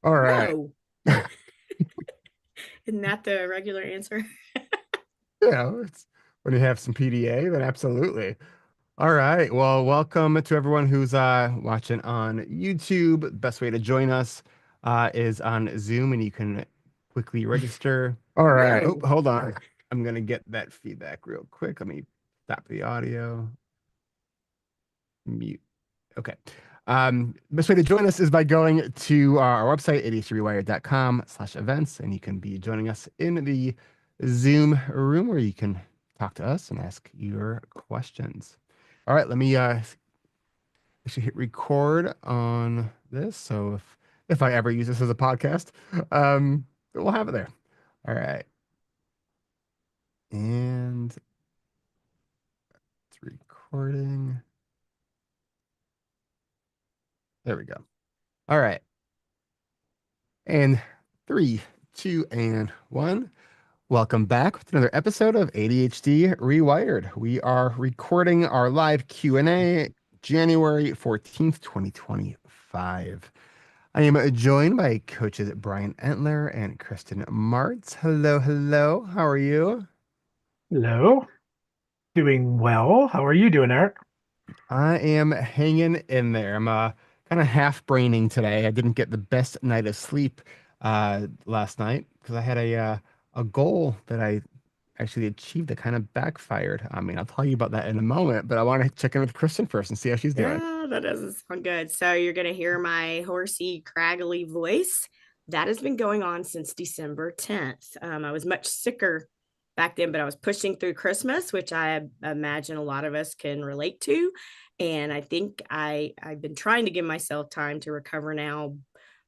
All right. No. Isn't that the regular answer? It's when you have some PDA, then absolutely. All right. Well, welcome to everyone who's watching on YouTube. Best way to join us is on Zoom, and you can quickly register. All right. Oh, No. hold on. I'm gonna get that feedback real quick. Let me stop the audio. Mute. Okay. Best way to join us is by going to our website, adhdrewired.com/events, and you can be joining us in the Zoom room where you can talk to us and ask your questions. All right, let me actually hit record on this. So if I ever use this as a podcast, we'll have it there. All right. And it's recording. There we go. All right. And three, two, and one. Welcome back with another episode of ADHD Rewired. We are recording our live Q&A January 14th, 2025. I am joined by coaches Brian Entler and Kristen Martz. Hello, hello. How are you? Hello, doing well. How are you doing, Eric? I am hanging in there. I'm kind of half braining today. I didn't get the best night of sleep last night because I had a goal that I actually achieved that kind of backfired. I mean, I'll tell you about that in a moment, but I want to check in with Kristen first and see how she's doing. Yeah, that doesn't sound good. So you're going to hear my horsey, craggly voice. That has been going on since December 10th. I was much sicker back then, but I was pushing through Christmas, which I imagine a lot of us can relate to. And I think I've been trying to give myself time to recover now,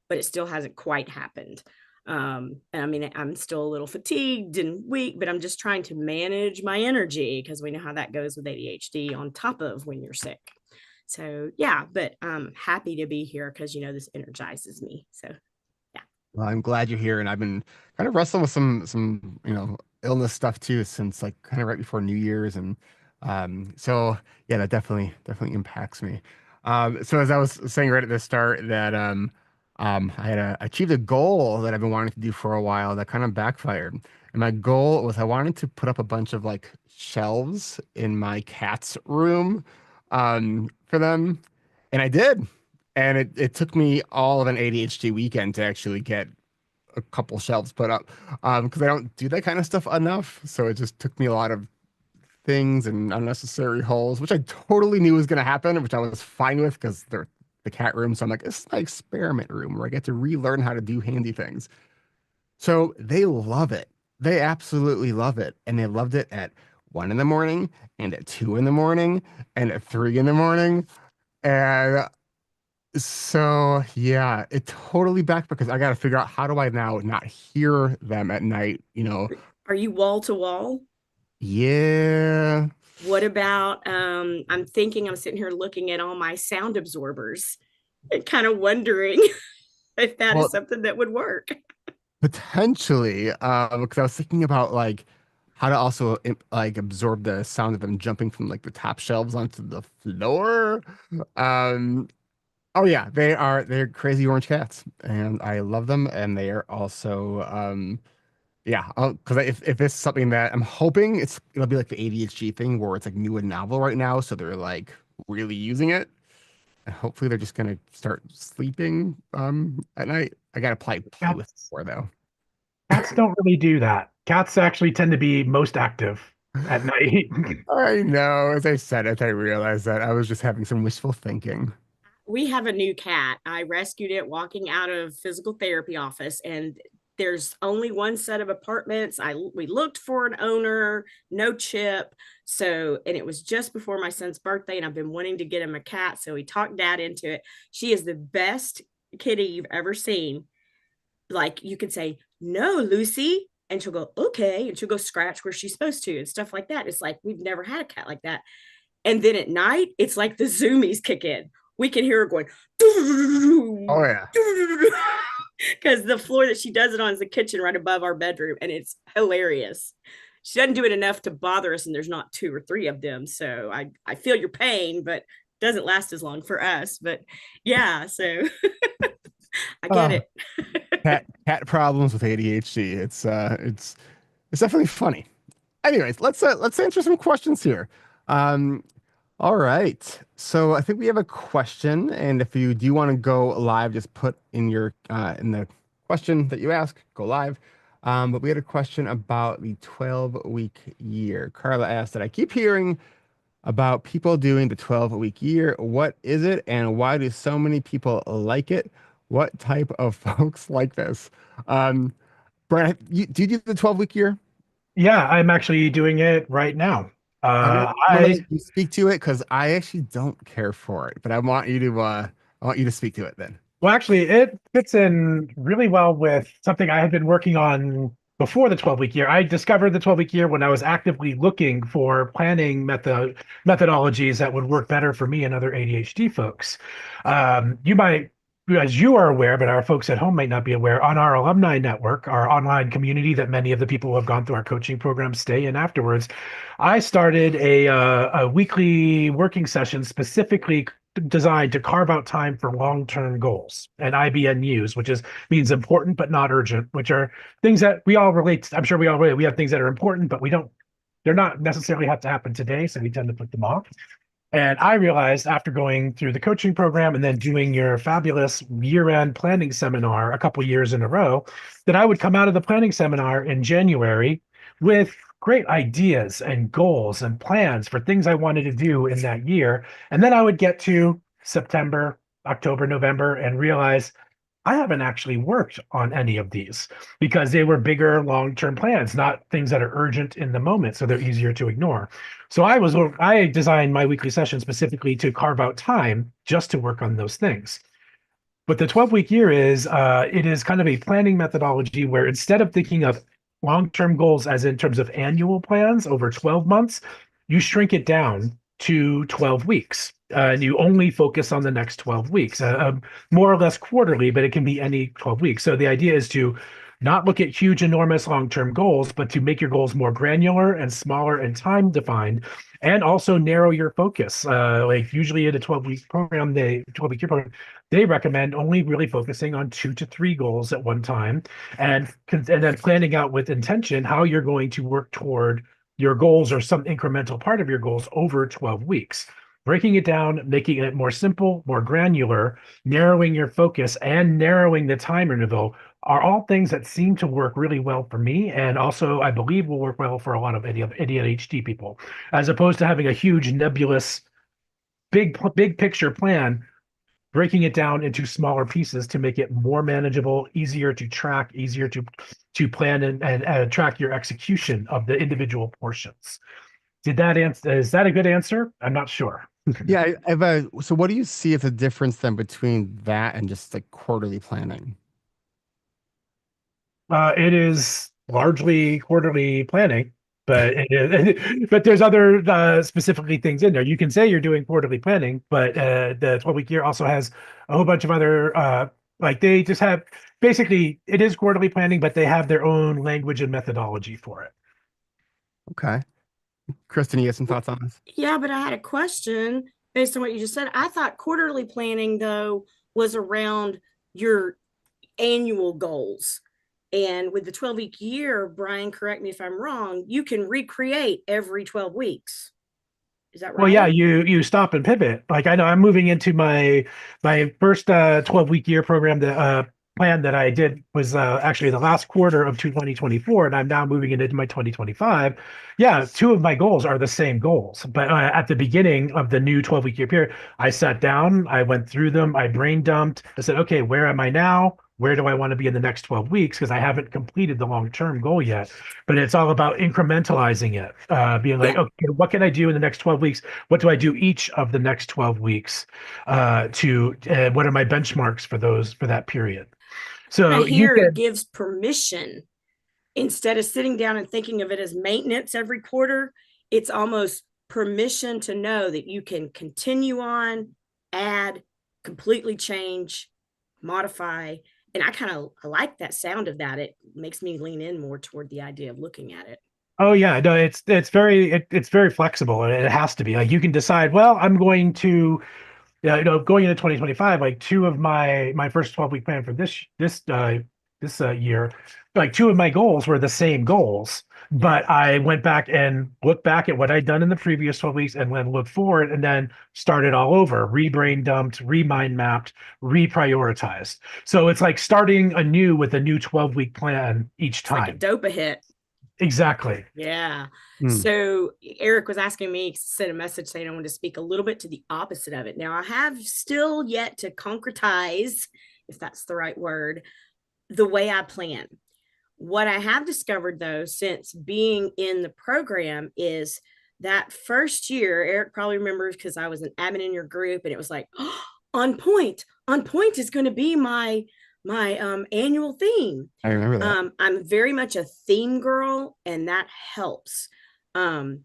but it still hasn't quite happened. And I mean, I'm still a little fatigued and weak, but I'm just trying to manage my energy because we know how that goes with ADHD on top of when you're sick. So yeah, but I'm happy to be here because this energizes me. So yeah. Well, I'm glad you're here, and I've been kind of wrestling with some illness stuff too since like kind of right before New Year's, and so yeah, that definitely impacts me. So as I was saying right at the start that I had achieved a goal that I've been wanting to do for a while that kind of backfired, and my goal was I wanted to put up a bunch of like shelves in my cat's room for them, and I did. And it took me all of an ADHD weekend to actually get a couple shelves put up because I don't do that kind of stuff enough. So it just took me a lot of things and unnecessary holes, which I totally knew was going to happen, which I was fine with because they're the cat room. So I'm like, it's my experiment room where I get to relearn how to do handy things. So they love it. They absolutely love it. And they loved it at 1 in the morning and at 2 in the morning and at 3 in the morning. And so yeah, it totally back because I got to figure out how do I now not hear them at night, Are you wall to wall? Yeah. What about I'm thinking I'm sitting here looking at all my sound absorbers and kind of wondering if that is Well, something that would work. potentially, because I was thinking about like how to also like absorb the sound of them jumping from like the top shelves onto the floor. Um, oh yeah, they're crazy orange cats, and I love them, and they are also yeah, because if it's something that I'm hoping it'll be like the ADHD thing where it's like new and novel right now, so they're like really using it. And hopefully they're just gonna start sleeping at night. I gotta probably play with Cats, more though. cats don't really do that. Cats actually tend to be most active at night. I know, as I said it, I realized that I was just having some wishful thinking. We have a new cat. I rescued it walking out of physical therapy office, and there's only one set of apartments. We looked for an owner, no chip. So, and it was just before my son's birthday, and I've been wanting to get him a cat. So he talked dad into it. She is the best kitty you've ever seen. Like you could say, no, Lucy. And she'll go, okay. And she'll go scratch where she's supposed to and stuff like that. It's like we've never had a cat like that. And then at night, it's like the zoomies kick in. We can hear her going, Oh yeah. because the floor that she does it on is the kitchen right above our bedroom, and it's hilarious. She doesn't do it enough to bother us, and there's not two or three of them. So I feel your pain, but it doesn't last as long for us. But yeah, so I get Uh, it. cat problems with ADHD. It's definitely funny. Anyways, let's answer some questions here. Um, all right. So I think we have a question, and if you do want to go live, just put in your in the question that you ask, go live. But we had a question about the 12-week year. Carla asked that I keep hearing about people doing the 12-week year. What is it, and why do so many people like it? What type of folks like this? Um, Brian, do you do the 12-week year? Yeah, I'm actually doing it right now. I'm gonna, Uh, I'm gonna let I you speak to it because I actually don't care for it, but I want you to speak to it then. Well, actually, it fits in really well with something I had been working on before the 12-week year. I discovered the 12-week year when I was actively looking for planning methodologies that would work better for me and other ADHD folks. You might, as you are aware, but our folks at home might not be aware, on our alumni network, our online community that many of the people who have gone through our coaching program stay in afterwards, I started a weekly working session specifically designed to carve out time for long-term goals and IBNUs, which is means important but not urgent, which are things that we all relate to. I'm sure we all relate. We have things that are important, but they're not necessarily have to happen today, so we tend to put them off. And I realized after going through the coaching program and then doing your fabulous year-end planning seminar a couple years in a row, that I would come out of the planning seminar in January with great ideas and goals and plans for things I wanted to do in that year. And then I would get to September, October, November, and realize I haven't actually worked on any of these because they were bigger long-term plans, not things that are urgent in the moment, so they're easier to ignore. So I designed my weekly session specifically to carve out time just to work on those things. But the 12-week year is it is kind of a planning methodology where instead of thinking of long-term goals as in terms of annual plans over 12 months, you shrink it down to 12 weeks. And you only focus on the next 12 weeks, more or less quarterly, but it can be any 12 weeks. So the idea is to not look at huge, enormous long-term goals, but to make your goals more granular and smaller and time defined, and also narrow your focus. Like usually in a 12-week program, 12-week year program, they recommend only really focusing on 2 to 3 goals at one time, and then planning out with intention how you're going to work toward your goals or some incremental part of your goals over 12 weeks. Breaking it down, making it more simple, more granular, narrowing your focus, and narrowing the time interval are all things that seem to work really well for me, and also I believe will work well for a lot of ADHD people, as opposed to having a huge nebulous big picture plan, breaking it down into smaller pieces to make it more manageable, easier to track, easier to plan and track your execution of the individual portions. Did that answer? Is that a good answer? I'm not sure. Yeah, I have so what do you see as a difference then between that and just like quarterly planning? It is largely quarterly planning, but but there's other specifically things in there. You can say you're doing quarterly planning, but the 12-week year also has a whole bunch of other like they just have basically it is quarterly planning, but they have their own language and methodology for it. Okay. Kristen, you have some thoughts on this? Yeah, but I had a question based on what you just said. I thought quarterly planning, though, was around your annual goals. And with the 12-week year, Brian, correct me if I'm wrong, you can recreate every 12 weeks. Is that Well, yeah, right? you stop and pivot. Like I know I'm moving into my first 12-week year program. The plan that I did was actually the last quarter of 2024, and I'm now moving into my 2025. Yeah, two of my goals are the same goals, but at the beginning of the new 12-week year period, I sat down, I went through them, I brain dumped. I said, okay, where am I now? Where do I want to be in the next 12 weeks? Because I haven't completed the long-term goal yet. But it's all about incrementalizing it, being like, Yeah. okay, what can I do in the next 12 weeks? What do I do each of the next 12 weeks? What are my benchmarks for that period? I So you hear it can, gives permission instead of sitting down and thinking of it as maintenance every quarter. It's almost permission to know that you can continue on, add, completely change, modify. And I like that sound of that. It makes me lean in more toward the idea of looking at it. oh yeah, no, it's very flexible and it has to be like you can decide, well, I'm going to Yeah, going into 2025, like two of my first 12-week plan for this year, like two of my goals were the same goals, Yeah. but I went back and looked back at what I'd done in the previous 12 weeks and then looked forward and then started all over, re-brain dumped, re-mind mapped, reprioritized. So it's like starting anew with a new 12-week plan each It's like a time. dope hit. Exactly. Yeah. Hmm. So Eric was asking me to send a message saying I wanted to speak a little bit to the opposite of it. Now I have still yet to concretize, if that's the right word, the way I plan. What I have discovered though, since being in the program, is that first year, Eric probably remembers because I was an admin in your group, and it was like, oh, on point. On point is going to be my annual theme. I remember that. I'm very much a theme girl, and that helps. Um,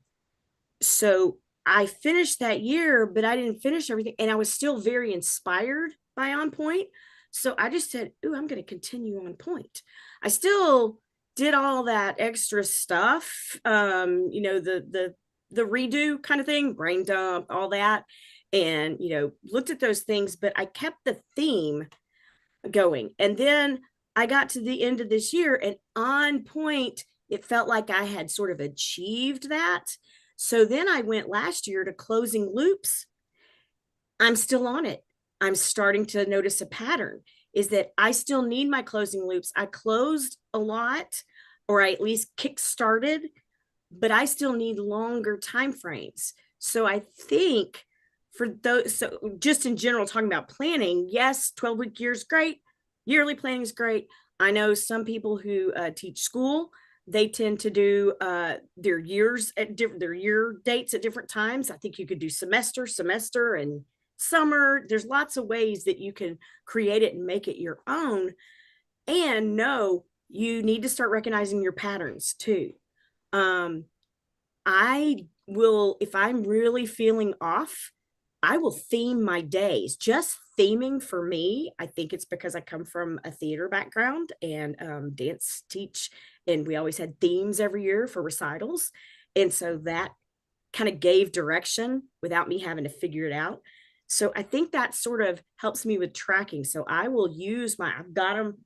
so I finished that year, but I didn't finish everything, and I was still very inspired by On Point. So I just said, "Ooh, I'm going to continue On Point." I still did all that extra stuff, the redo kind of thing, brain dump, all that, and looked at those things, but I kept the theme going. And then I got to the end of this year, and On Point, it felt like I had sort of achieved that. So then I went last year to closing loops. I'm still on it. I'm starting to notice a pattern is that I still need my closing loops. I closed a lot, or I at least kick started, but I still need longer time frames. So I think for those, so just in general, talking about planning, yes, 12-week year is great. Yearly planning is great. I know some people who teach school, they tend to do their years at their year dates at different times. I think you could do semester, and summer. There's lots of ways that you can create it and make it your own. And no, you need to start recognizing your patterns too. Um, I will, if I'm really feeling off, I will theme my days. Just theming for me, I think it's because I come from a theater background and dance teach, and we always had themes every year for recitals. And so that kind of gave direction without me having to figure it out. So I think that sort of helps me with tracking. So I will use I've got them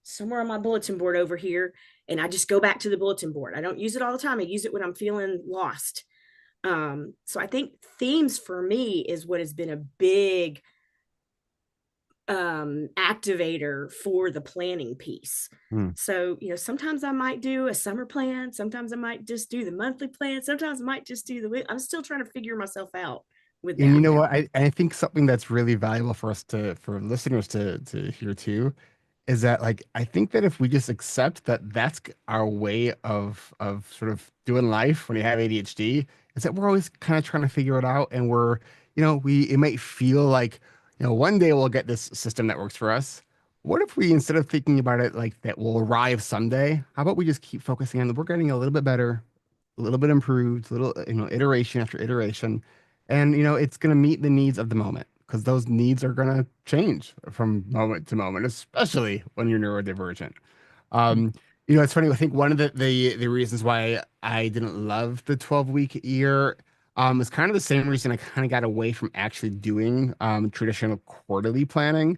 somewhere on my bulletin board over here, and I just go back to the bulletin board. I don't use it all the time. I use it when I'm feeling lost. So I think themes for me is what has been a big activator for the planning piece. Hmm. So, sometimes I might do a summer plan. Sometimes I might just do the monthly plan. Sometimes I might just do the week. I'm still trying to figure myself out with And you that. know what? I think something that's really valuable for us for listeners to hear too is that like I think that if we just accept that that's our way of sort of doing life when you have ADHD, is that we're always kind of trying to figure it out, and we're it might feel like one day we'll get this system that works for us. What if we, instead of thinking about it like that will arrive someday, how about we just keep focusing on we're getting a little bit better, a little bit improved, a little iteration after iteration, and it's going to meet the needs of the moment, because those needs are going to change from moment to moment, especially when you're neurodivergent. Um, it's funny. I think one of the reasons why I didn't love the 12-week year is kind of the same reason I kind of got away from actually doing traditional quarterly planning.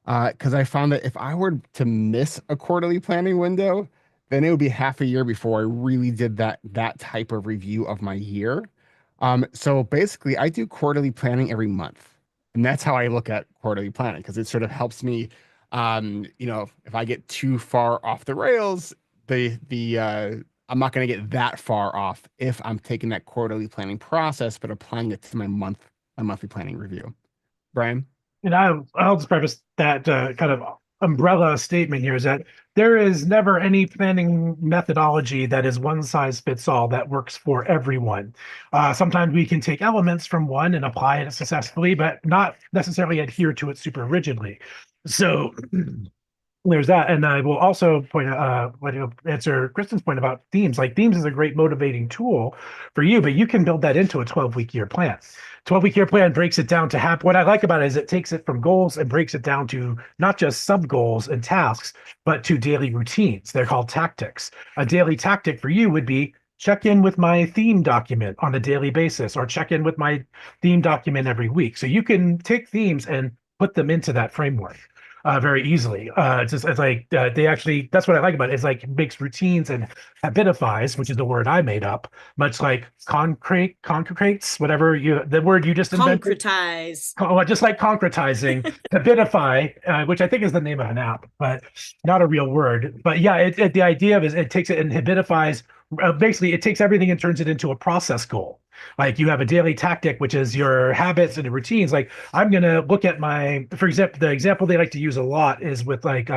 Because I found that if I were to miss a quarterly planning window, then it would be half a year before I really did that type of review of my year. So basically, I do quarterly planning every month, and that's how I look at quarterly planning, because it sort of helps me. If I get too far off the rails, the I'm not going to get that far off if I'm taking that quarterly planning process but applying it to my monthly planning review. Brian? And I'll just preface that kind of umbrella statement here is that there is never any planning methodology that is one size fits all that works for everyone. Sometimes we can take elements from one and apply it successfully, but not necessarily adhere to it super rigidly. So there's that. And I will also point out, answer Kristen's point about themes. Like, themes is a great motivating tool for you, but you can build that into a 12-week year plan. 12-week year plan breaks it down to what I like about it is it takes it from goals and breaks it down to not just sub goals and tasks, but to daily routines. They're called tactics. A daily tactic for you would be check in with my theme document on a daily basis, or check in with my theme document every week. So you can take themes and put them into that framework very easily. It's like they actually, that's what I like about it. It's like it makes routines and habitifies, which is the word I made up, much like concretes, whatever the word you just invented. Concretize. Well, just like concretizing, habidify, which I think is the name of an app, but not a real word. But yeah, the idea of it takes it and habitifies. Basically, it takes everything and turns it into a process goal. Like you have a daily tactic, which is your habits and routines. Like I'm going to look at for example, the example they like to use a lot is with like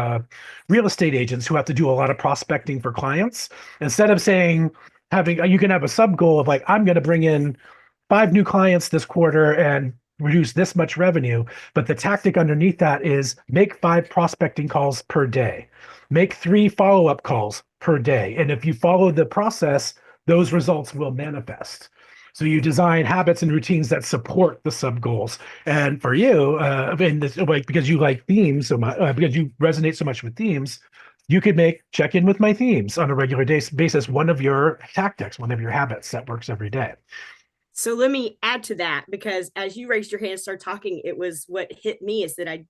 real estate agents who have to do a lot of prospecting for clients. Instead of saying, you can have a sub goal of like, I'm going to bring in 5 new clients this quarter and reduce this much revenue. But the tactic underneath that is make 5 prospecting calls per day, make 3 follow-up calls per day. And if you follow the process, those results will manifest. So you design habits and routines that support the sub goals. And for you, like because you like themes so much, because you resonate so much with themes, you could make check in with my themes on a regular basis one of your tactics, one of your habits that works every day. So let me add to that, because as you raised your hand and started talking, it was what hit me is that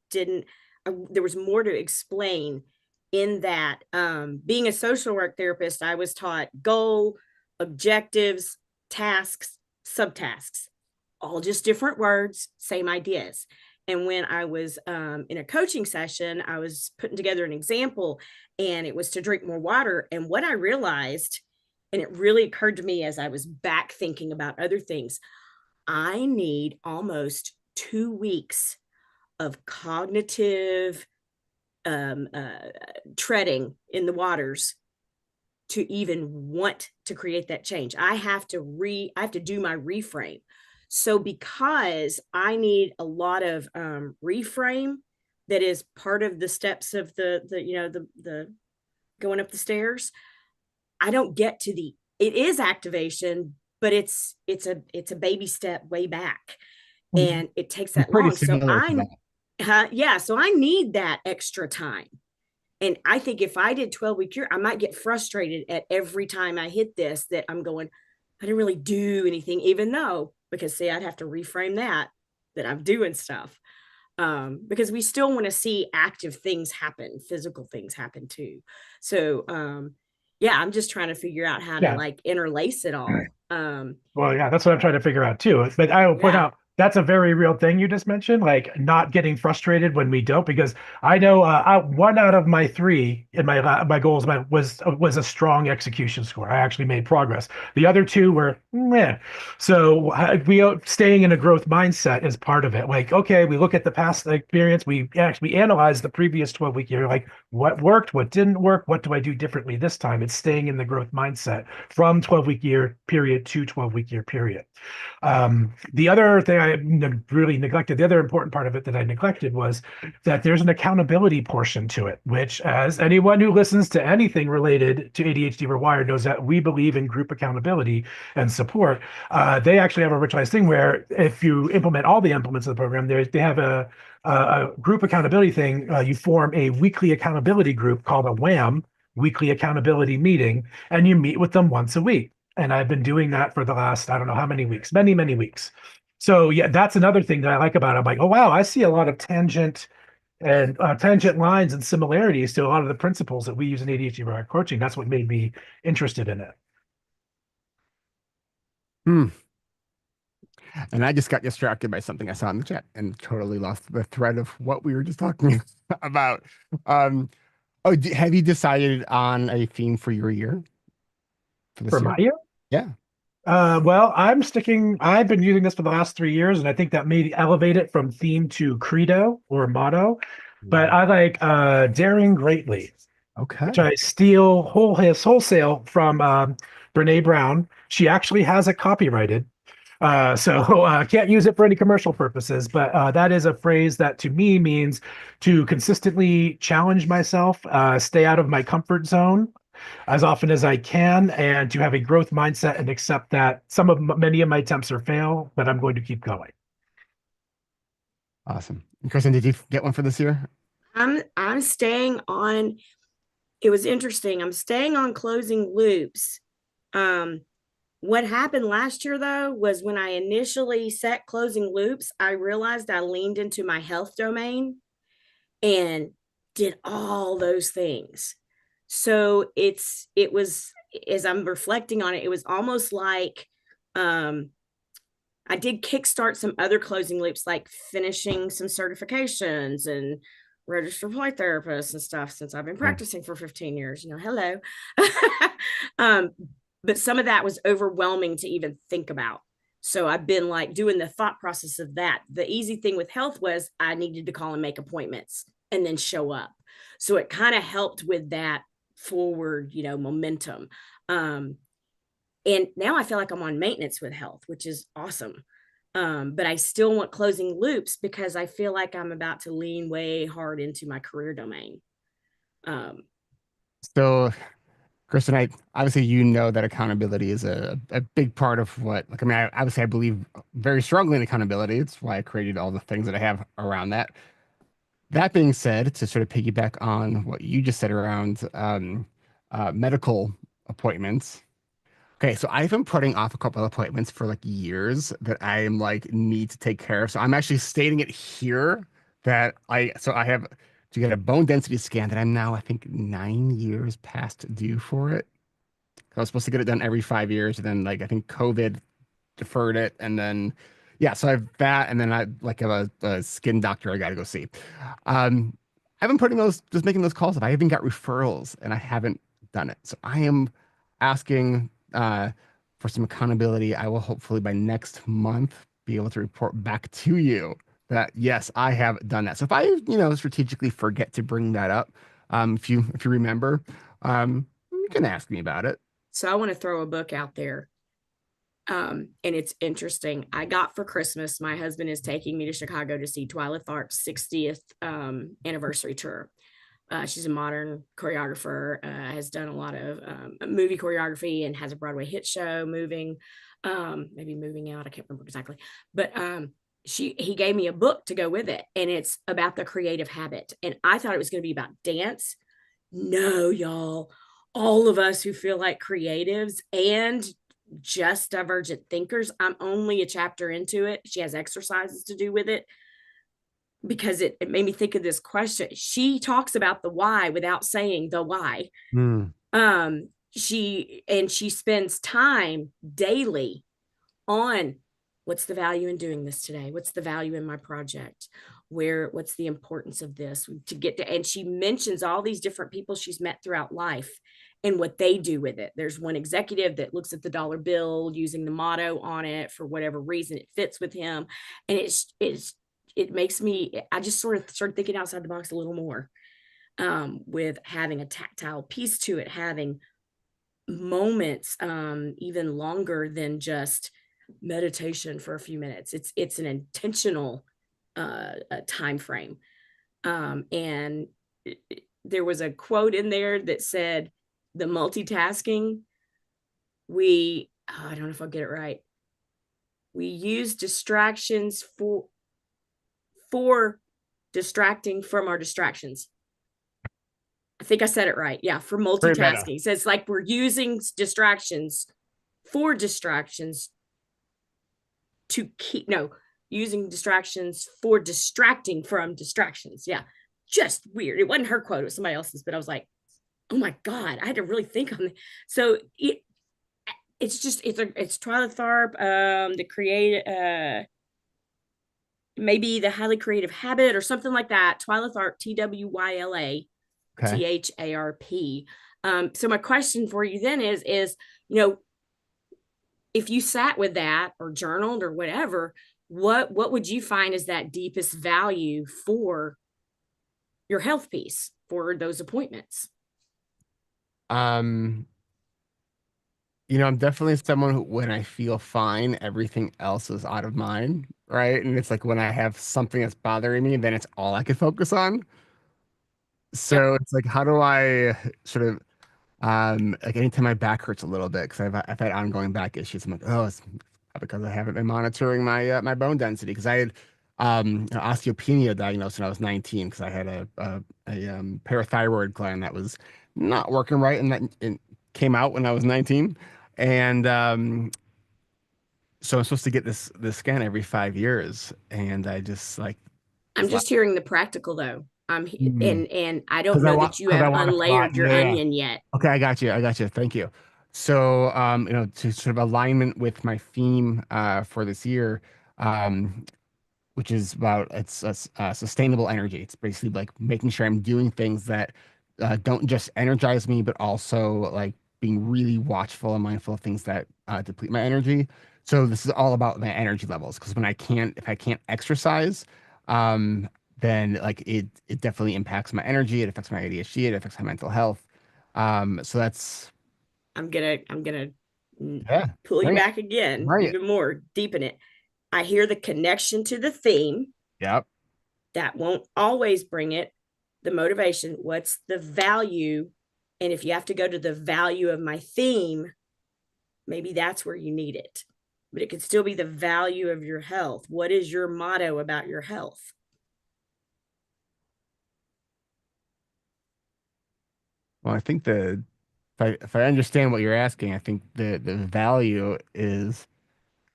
there was more to explain in that. Being a social work therapist, I was taught goal, objectives, tasks, subtasks, all just different words, same ideas. And when I was in a coaching session, I was putting together an example, and it was to drink more water. And what I realized, and it really occurred to me as I was back thinking about other things, I need almost 2 weeks of cognitive treading in the waters to even want to create that change. I have to do my reframe. So because I need a lot of reframe, that is part of the steps of the going up the stairs, I don't get to it is activation, but it's a baby step way back, and it takes that Pretty long. So similar to so I need that extra time. And I think if I did 12-week year, I might get frustrated at every time I hit this, that I'm going, I didn't really do anything, even though, because see, I'd have to reframe that I'm doing stuff. Because we still want to see active things happen, physical things happen too. So yeah, I'm just trying to figure out how to Yeah. like interlace it all. Well, yeah, that's what I'm trying to figure out too. But I will point out that's a very real thing you just mentioned, like not getting frustrated when we don't, because I know 1 out of my 3 in my goals was a strong execution score. I actually made progress. The other 2 were meh. So staying in a growth mindset is part of it. Like, okay, we look at the past experience, we actually analyze the previous 12-week year, like what worked, what didn't work, what do I do differently this time? It's staying in the growth mindset from 12-week year period to 12-week year period. The other thing I really neglected, the other important part of it that I neglected, was that there's an accountability portion to it, which, as anyone who listens to anything related to ADHD reWired knows, that we believe in group accountability and support. They actually have a ritualized thing where if you implement all the implements of the program, they have a group accountability thing. You form a weekly accountability group called a WAM, weekly accountability meeting, and you meet with them once a week. And I've been doing that for the last, I don't know how many weeks, many, many weeks. So yeah, that's another thing that I like about it. I'm like, oh wow, I see a lot of tangent lines and similarities to a lot of the principles that we use in ADHD coaching. That's what made me interested in it. And I just got distracted by something I saw in the chat and totally lost the thread of what we were just talking about. Have you decided on a theme for your year for this For year? my year? Yeah. Well, I've been using this for the last 3 years, and I think that may elevate it from theme to credo or motto. But I like daring greatly, which Okay. I steal wholesale from Brene Brown. She actually has it copyrighted. So can't use it for any commercial purposes, but that is a phrase that to me means to consistently challenge myself, stay out of my comfort zone as often as I can, and to have a growth mindset and accept that many of my attempts are fail, but I'm going to keep going. Awesome. And Kristen, did you get one for this year? I'm staying on. It was interesting. I'm staying on closing loops, Um, what happened last year though was when I initially set closing loops, I realized I leaned into my health domain and did all those things. So it was, as I'm reflecting on it, it was almost like um I did kickstart some other closing loops, like finishing some certifications and registered play therapist and stuff, since I've been practicing for 15 years. Hello. um, but some of that was overwhelming to even think about. So I've been like doing the thought process of that. The easy thing with health was I needed to call and make appointments and then show up. So it kind of helped with that forward, momentum. Um, and now I feel like I'm on maintenance with health, which is awesome. But I still want closing loops because I feel like I'm about to lean way hard into my career domain. Um, So, Kristen, I obviously that accountability is a big part of what, like, I mean, obviously I believe very strongly in accountability. It's why I created all the things that I have around that. That being said, to sort of piggyback on what you just said around medical appointments. Okay, so I've been putting off a couple of appointments for like years that I am like need to take care of. So I'm actually stating it here that I have to get a bone density scan that I'm now, I think, 9 years past due for it. I was supposed to get it done every 5 years, and then like I think COVID deferred it, and then yeah, so I have that, and then I like have a skin doctor I got to go see. Um, I've been putting those, just making those calls up. I even got referrals, and I haven't done it. So I am asking for some accountability. I will hopefully by next month be able to report back to you that yes, I have done that. So if I, strategically forget to bring that up, if you remember, you can ask me about it. so I want to throw a book out there. And it's interesting. I got for Christmas, my husband is taking me to Chicago to see Twyla Tharp's 60th anniversary tour. She's a modern choreographer, has done a lot of movie choreography, and has a Broadway hit show, maybe Moving Out. I can't remember exactly, but he gave me a book to go with it, and it's about the creative habit. And I thought it was going to be about dance. No, y'all, all of us who feel like creatives and just divergent thinkers. I'm only a chapter into it. She has exercises to do with it because it made me think of this question. She talks about the why without saying the why. Hmm. She spends time daily on what's the value in doing this today? What's the value in my project? What's the importance of this to get to? And she mentions all these different people she's met throughout life and what they do with it. There's one executive that looks at the dollar bill using the motto on it for whatever reason it fits with him. And it makes me, I just sort of started thinking outside the box a little more, with having a tactile piece to it, having moments, even longer than just meditation for a few minutes. It's an intentional time frame. And there was a quote in there that said, the multitasking, I don't know if I'll get it right. We use distractions for distracting from our distractions. I think I said it right. Yeah, for multitasking. So it's like we're using distractions for distractions to keep, no, using distractions for distracting from distractions. Yeah, just weird. It wasn't her quote, it was somebody else's, but I was like, oh my God, I had to really think on it. So it's Twyla Tharp, the create, maybe the highly creative habit or something like that. Twyla Tharp, Twyla Tharp. So my question for you then is, if you sat with that or journaled or whatever, what would you find is that deepest value for your health piece for those appointments? I'm definitely someone who, when I feel fine, everything else is out of mind, right? And it's like when I have something that's bothering me, then it's all I can focus on. Yep. So it's like, how do I sort of, like anytime my back hurts a little bit, because I've had ongoing back issues. I'm like, oh, it's because I haven't been monitoring my bone density. Because I had osteopenia diagnosed when I was 19, because I had a parathyroid gland that was not working right, and that it came out when I was 19. And so I'm supposed to get this scan every 5 years, and I just like I'm this last just hearing the practical though. And I don't because know that you I have want to fly. unlayered your Yeah. onion yet. Okay, I got you. I got you. Thank you. So, to sort of alignment with my theme for this year, um, which is about sustainable energy. It's basically like making sure I'm doing things that don't just energize me, but also like being really watchful and mindful of things that deplete my energy. So this is all about my energy levels because if I can't exercise, um, then like it definitely impacts my energy. It affects my ADHD. It affects my mental health. So that's I'm gonna yeah, pull you bring it, back again, bring it. even more, deepen it. I hear the connection to the theme. Yep. That won't always bring it. The motivation, what's the value? And if you have to go to the value of my theme, maybe that's where you need it. But it could still be the value of your health. What is your motto about your health? Well, I think if I understand what you're asking, I think the value is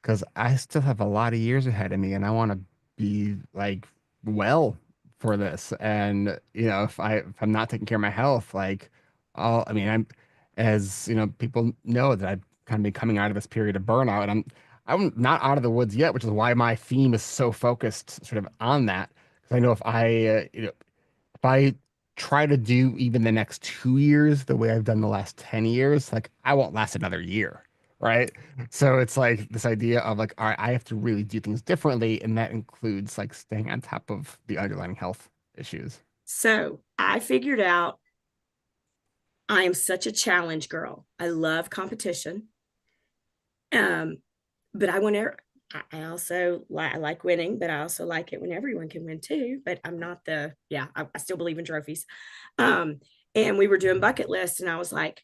because I still have a lot of years ahead of me, and I want to be like well for this. And if I'm not taking care of my health, like I mean, I'm as people know that I've kind of been coming out of this period of burnout, and I'm not out of the woods yet, which is why my theme is so focused sort of on that. Because I know if I try to do even the next 2 years the way I've done the last 10 years, like I won't last another year. Right. So it's like this idea of like, all right, I have to really do things differently. And that includes like staying on top of the underlying health issues. So I figured out I am such a challenge girl. I love competition. Um, but I also I like winning, but I also like it when everyone can win too. But I'm not I still believe in trophies. Um, and we were doing bucket lists, and I was like,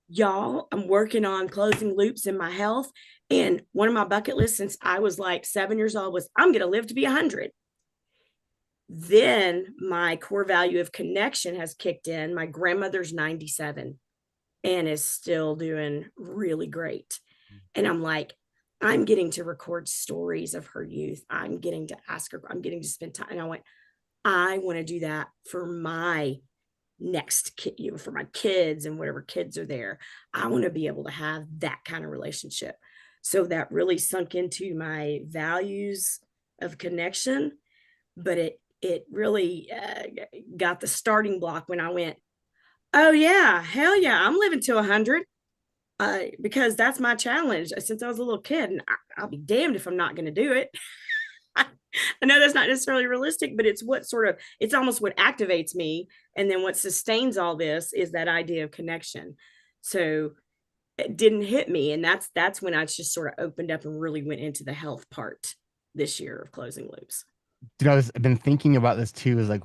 y'all, I'm working on closing loops in my health. And one of my bucket lists since I was like 7 years old was I'm going to live to be 100. Then my core value of connection has kicked in. My grandmother's 97 and is still doing really great. And I'm like, I'm getting to record stories of her youth. I'm getting to ask her, I'm getting to spend time. And I went, I want to do that for my next kid, for my kids and whatever kids are there. I want to be able to have that kind of relationship. So that really sunk into my values of connection, but it really got the starting block when I went, oh yeah, hell yeah, I'm living to 100. Because that's my challenge since I was a little kid, and I'll be damned if I'm not going to do it. I know that's not necessarily realistic, but it's almost what activates me. And then what sustains all this is that idea of connection. So it didn't hit me. And that's when I just sort of opened up and really went into the health part this year of closing loops. I've been thinking about this too, is like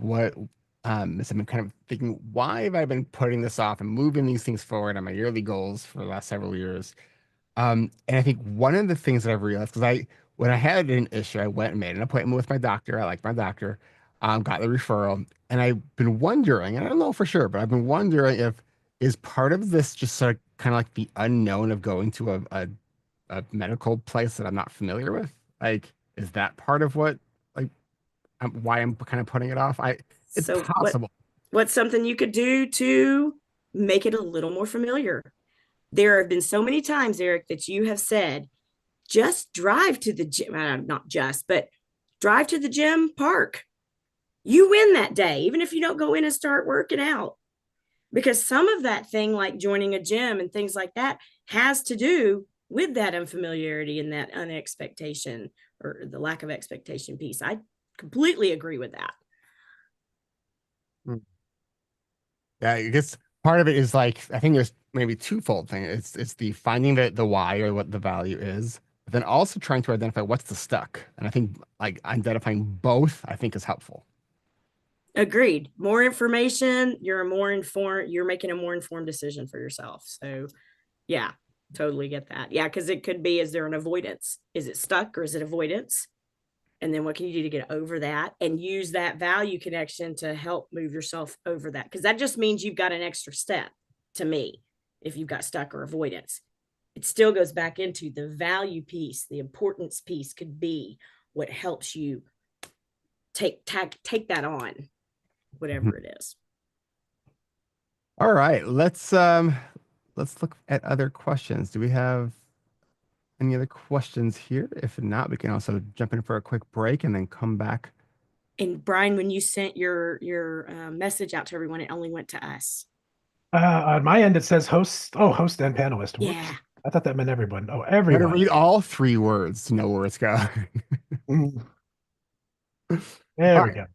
I've been kind of thinking, why have I been putting this off and moving these things forward on my yearly goals for the last several years? And I think one of the things that I've realized, because when I had an issue, I went and made an appointment with my doctor. I like my doctor, got the referral, and I've been wondering, and I don't know for sure, but I've been wondering if is part of this just sort of kind of like the unknown of going to a medical place that I'm not familiar with? Like, is that part of what like why I'm kind of putting it off? It's So possible. what's something you could do to make it a little more familiar? There have been so many times, Eric, that you have said, just drive to the gym, not just, but drive to the gym, park. You win that day, even if you don't go in and start working out. Because some of that thing, like joining a gym and things like that, has to do with that unfamiliarity and that unexpectation or the lack of expectation piece. I completely agree with that. Hmm. Yeah, I guess part of it is like I think there's maybe twofold thing. It's the finding the why or what the value is, but then also trying to identify what's the stuck. And I think like identifying both I think is helpful. Agreed. More information, you're making a more informed decision for yourself. So yeah, totally get that. Yeah, because it could be, is there an avoidance? Is it stuck or is it avoidance? And then what can you do to get over that and use that value connection to help move yourself over that? Because that just means you've got an extra step to me. if you've got stuck or avoidance. It still goes back into the value piece. The importance piece could be what helps you take that on, whatever it is. All right, let's look at other questions. Do we have any other questions here? If not, we can also jump in for a quick break and then come back. And Brian, when you sent your message out to everyone, it only went to us. On my end, it says host. Oh, host and panelist. Whoops. Yeah. I thought that meant everyone. Oh, Got to everyone. read all 3 words to know where it's going. Mm. All There we right, go.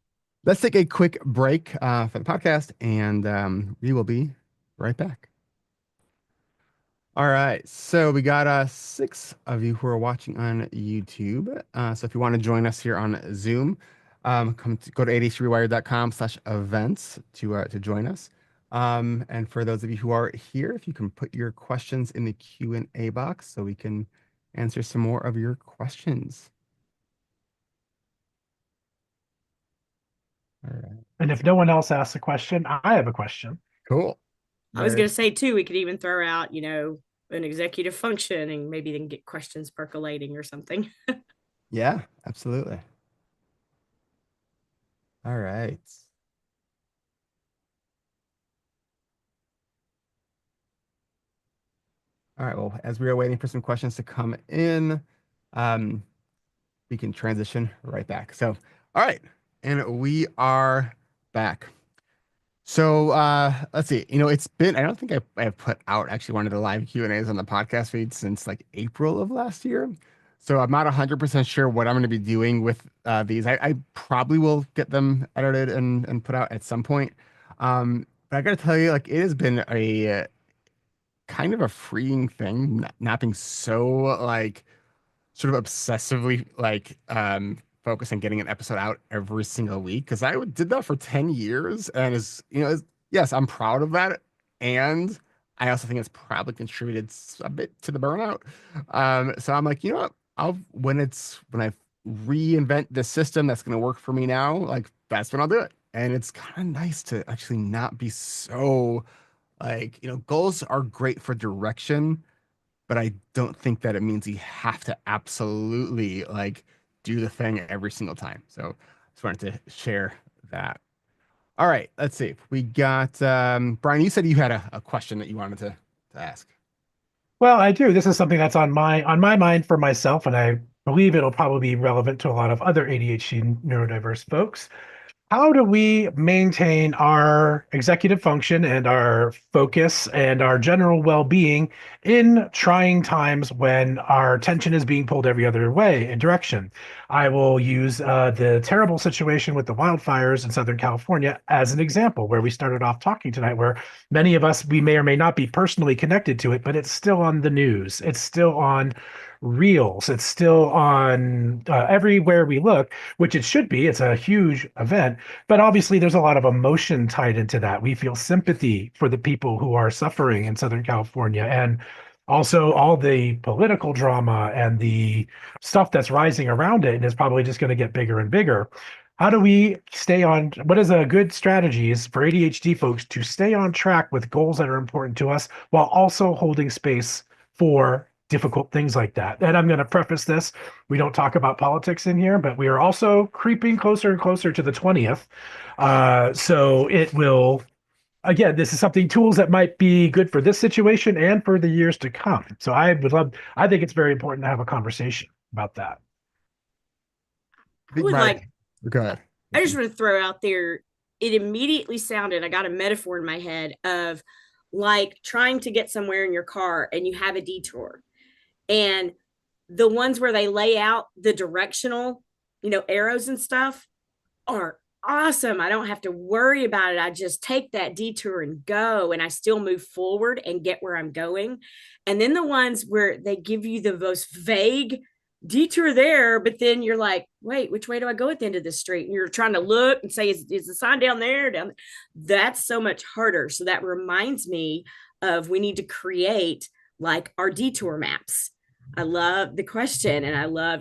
let's take a quick break for the podcast, and we will be right back. All right, so we got 6 of you who are watching on YouTube. So if you want to join us here on Zoom, go to adhrewired.com/events to join us. And for those of you who are here, if you can put your questions in the Q&A box so we can answer some more of your questions. All right, And if no one else asks a question, I have a question. cool. I was going to say too, we could even throw out, an executive function and maybe then get questions percolating or something. Yeah, absolutely. All right. All right. Well, as we are waiting for some questions to come in, um, we can transition right back. So, all right. And we are back. So let's see. It's been, I don't think I have put out actually one of the live Q&As on the podcast feed since like April of last year. So I'm not 100% sure what I'm going to be doing with these. I probably will get them edited and put out at some point. But I got to tell you, like, it has been a kind of a freeing thing, not being so like sort of obsessively like focused on getting an episode out every single week, because did that for 10 years, and yes, I'm proud of that, and I also think it's probably contributed a bit to the burnout. So I'm like, you know what, when I reinvent the system that's going to work for me now, like, that's when I'll do it. And it's kind of nice to actually not be so like, goals are great for direction, but I don't think that it means you have to absolutely like do the thing every single time. So just wanted to share that. All right, let's see. We got Brian, you said you had a question that you wanted to ask. Well, I do. This is something that's on my mind for myself, and I believe it'll probably be relevant to a lot of other ADHD neurodiverse folks. How do we maintain our executive function and our focus and our general well-being in trying times when our attention is being pulled every other way and direction? I will use the terrible situation with the wildfires in Southern California as an example, where we started off talking tonight, where many of us, we may or may not be personally connected to it, but it's still on the news. It's still on reels. It's still on everywhere we look, which it should be. It's a huge event, but obviously there's a lot of emotion tied into that. We feel sympathy for the people who are suffering in Southern California, and also all the political drama and the stuff that's rising around it, and is probably just going to get bigger and bigger. How do we stay on? What is a good strategies for ADHD folks to stay on track with goals that are important to us while also holding space for difficult things like that? And I'm going to preface this. We don't talk about politics in here, but we are also creeping closer and closer to the 20th. So it will, again, this is tools that might be good for this situation and for the years to come. So I think it's very important to have a conversation about that. I would like, Go ahead. I just want to throw out there, it immediately sounded, I got a metaphor in my head of like trying to get somewhere in your car and you have a detour. And the ones where they lay out the directional, arrows and stuff are awesome. I don't have to worry about it. I just take that detour and go, and I still move forward and get where I'm going. And then the ones where they give you the most vague detour there, but then you're like, wait, which way do I go at the end of this street? And you're trying to look and say, is the sign down there? Down there? That's so much harder. So that reminds me of, we need to create like our detour maps. I love the question, and I love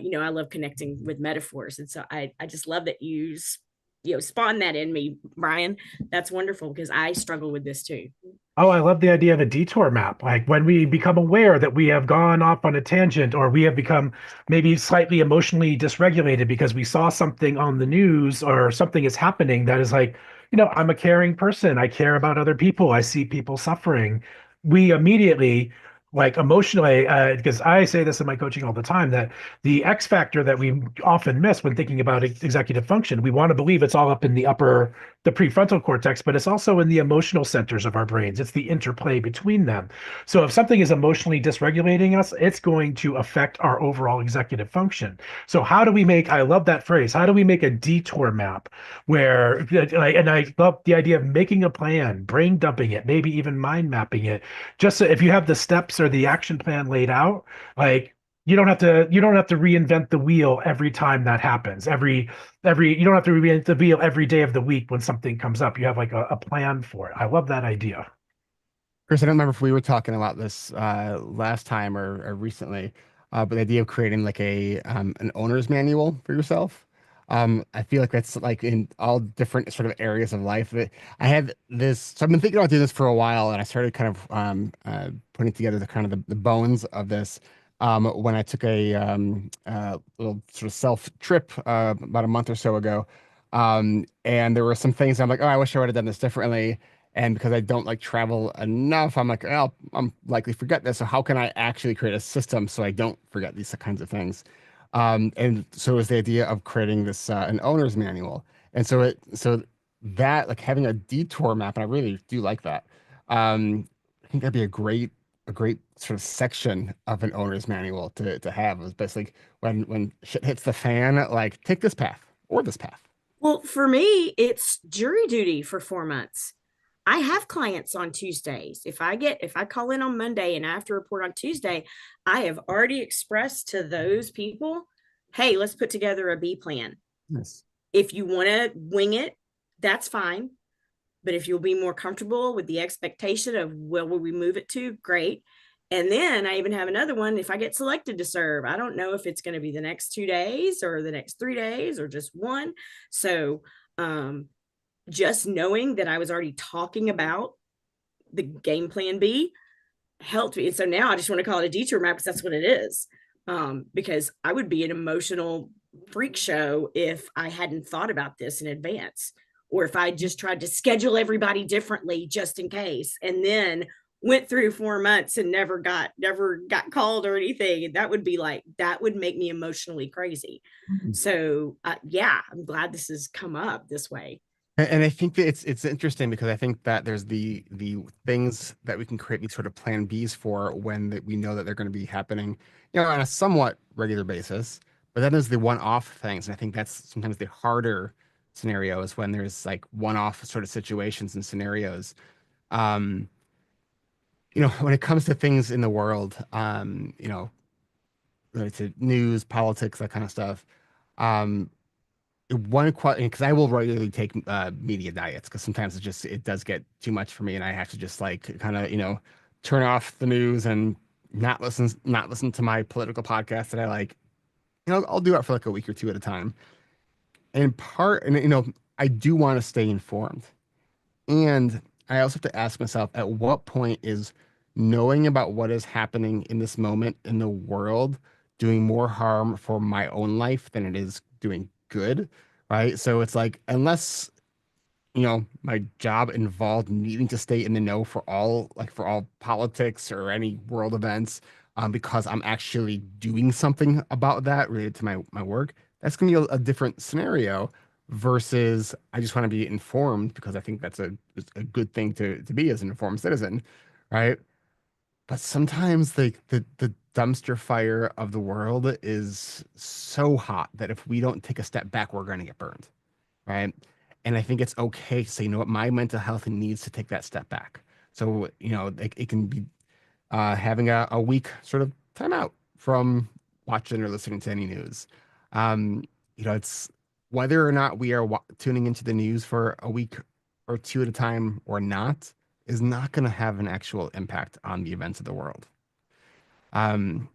connecting with metaphors. And so I just love that you spawn that in me, Brian. That's wonderful, because I struggle with this too. Oh, I love the idea of a detour map. Like when we become aware that we have gone off on a tangent or we have become maybe slightly emotionally dysregulated because we saw something on the news or something is happening that is like, I'm a caring person. I care about other people. I see people suffering. We immediately, like emotionally, because I say this in my coaching all the time, that the X factor that we often miss when thinking about executive function, we want to believe it's all up in the prefrontal cortex, but it's also in the emotional centers of our brains. It's the interplay between them. So if something is emotionally dysregulating us, it's going to affect our overall executive function. So how do we make, I love that phrase, how do we make a detour map where, and I love the idea of making a plan, brain dumping it, maybe even mind mapping it. Just so if you have the steps or the action plan laid out, like you don't have to reinvent the wheel every time that happens. You don't have to reinvent the wheel every day of the week when something comes up. You have like a plan for it. I love that idea. Chris, I don't remember if we were talking about this last time or recently, but the idea of creating like a an owner's manual for yourself. I feel like that's like in all different sort of areas of life. I had this, so I've been thinking about doing this for a while, and I started kind of putting together the kind of the bones of this when I took a little sort of self trip about a month or so ago. And there were some things I'm like, oh, I wish I would have done this differently. And because I don't like travel enough, I'm like, oh, I'm likely to forget this. So how can I actually create a system so I don't forget these kinds of things? And so it was the idea of creating this an owner's manual. And so that like having a detour map, and I really do like that. I think that'd be a great sort of section of an owner's manual to have. It's basically when shit hits the fan, like take this path or this path. Well, for me, it's jury duty for 4 months. I have clients on Tuesdays. If I call in on Monday and I have to report on Tuesday, I have already expressed to those people, hey, let's put together a B plan. Yes. If you want to wing it, that's fine. But if you'll be more comfortable with the expectation of where will we move it to, great. And then I even have another one. If I get selected to serve, I don't know if it's going to be the next 2 days or the next 3 days or just one. So just knowing that I was already talking about the game plan B helped me. And so now I just want to call it a detour map because that's what it is. Because I would be an emotional freak show if I hadn't thought about this in advance, or if I just tried to schedule everybody differently just in case, and then went through 4 months and never got called or anything. That would make me emotionally crazy. So yeah, I'm glad this has come up this way. And I think that it's interesting because I think that there's the things that we can create these sort of plan Bs for when we know that they're going to be happening, on a somewhat regular basis. But then there's the one-off things, and I think that's sometimes the harder scenarios when there's like one-off sort of situations and scenarios. Um, when it comes to things in the world, related to news, politics, that kind of stuff. Um, one question, because I will regularly take media diets because sometimes it does get too much for me and I have to just like kind of turn off the news and not listen to my political podcast that I like. I'll do that for like a week or two at a time. And I do want to stay informed, and I also have to ask myself, at what point is knowing about what is happening in this moment in the world doing more harm for my own life than it is doing good? Right. So it's like, unless, my job involved needing to stay in the know for all politics or any world events, because I'm actually doing something about that related to my work, that's going to be a different scenario versus I just want to be informed because I think that's a good thing to be as an informed citizen, right? But sometimes the dumpster fire of the world is so hot that if we don't take a step back, we're going to get burned, right? And I think it's okay to say, my mental health needs to take that step back. So, it can be having a week sort of timeout from watching or listening to any news. Um, it's whether or not we are tuning into the news for a week or two at a time or not is not going to have an actual impact on the events of the world. Um,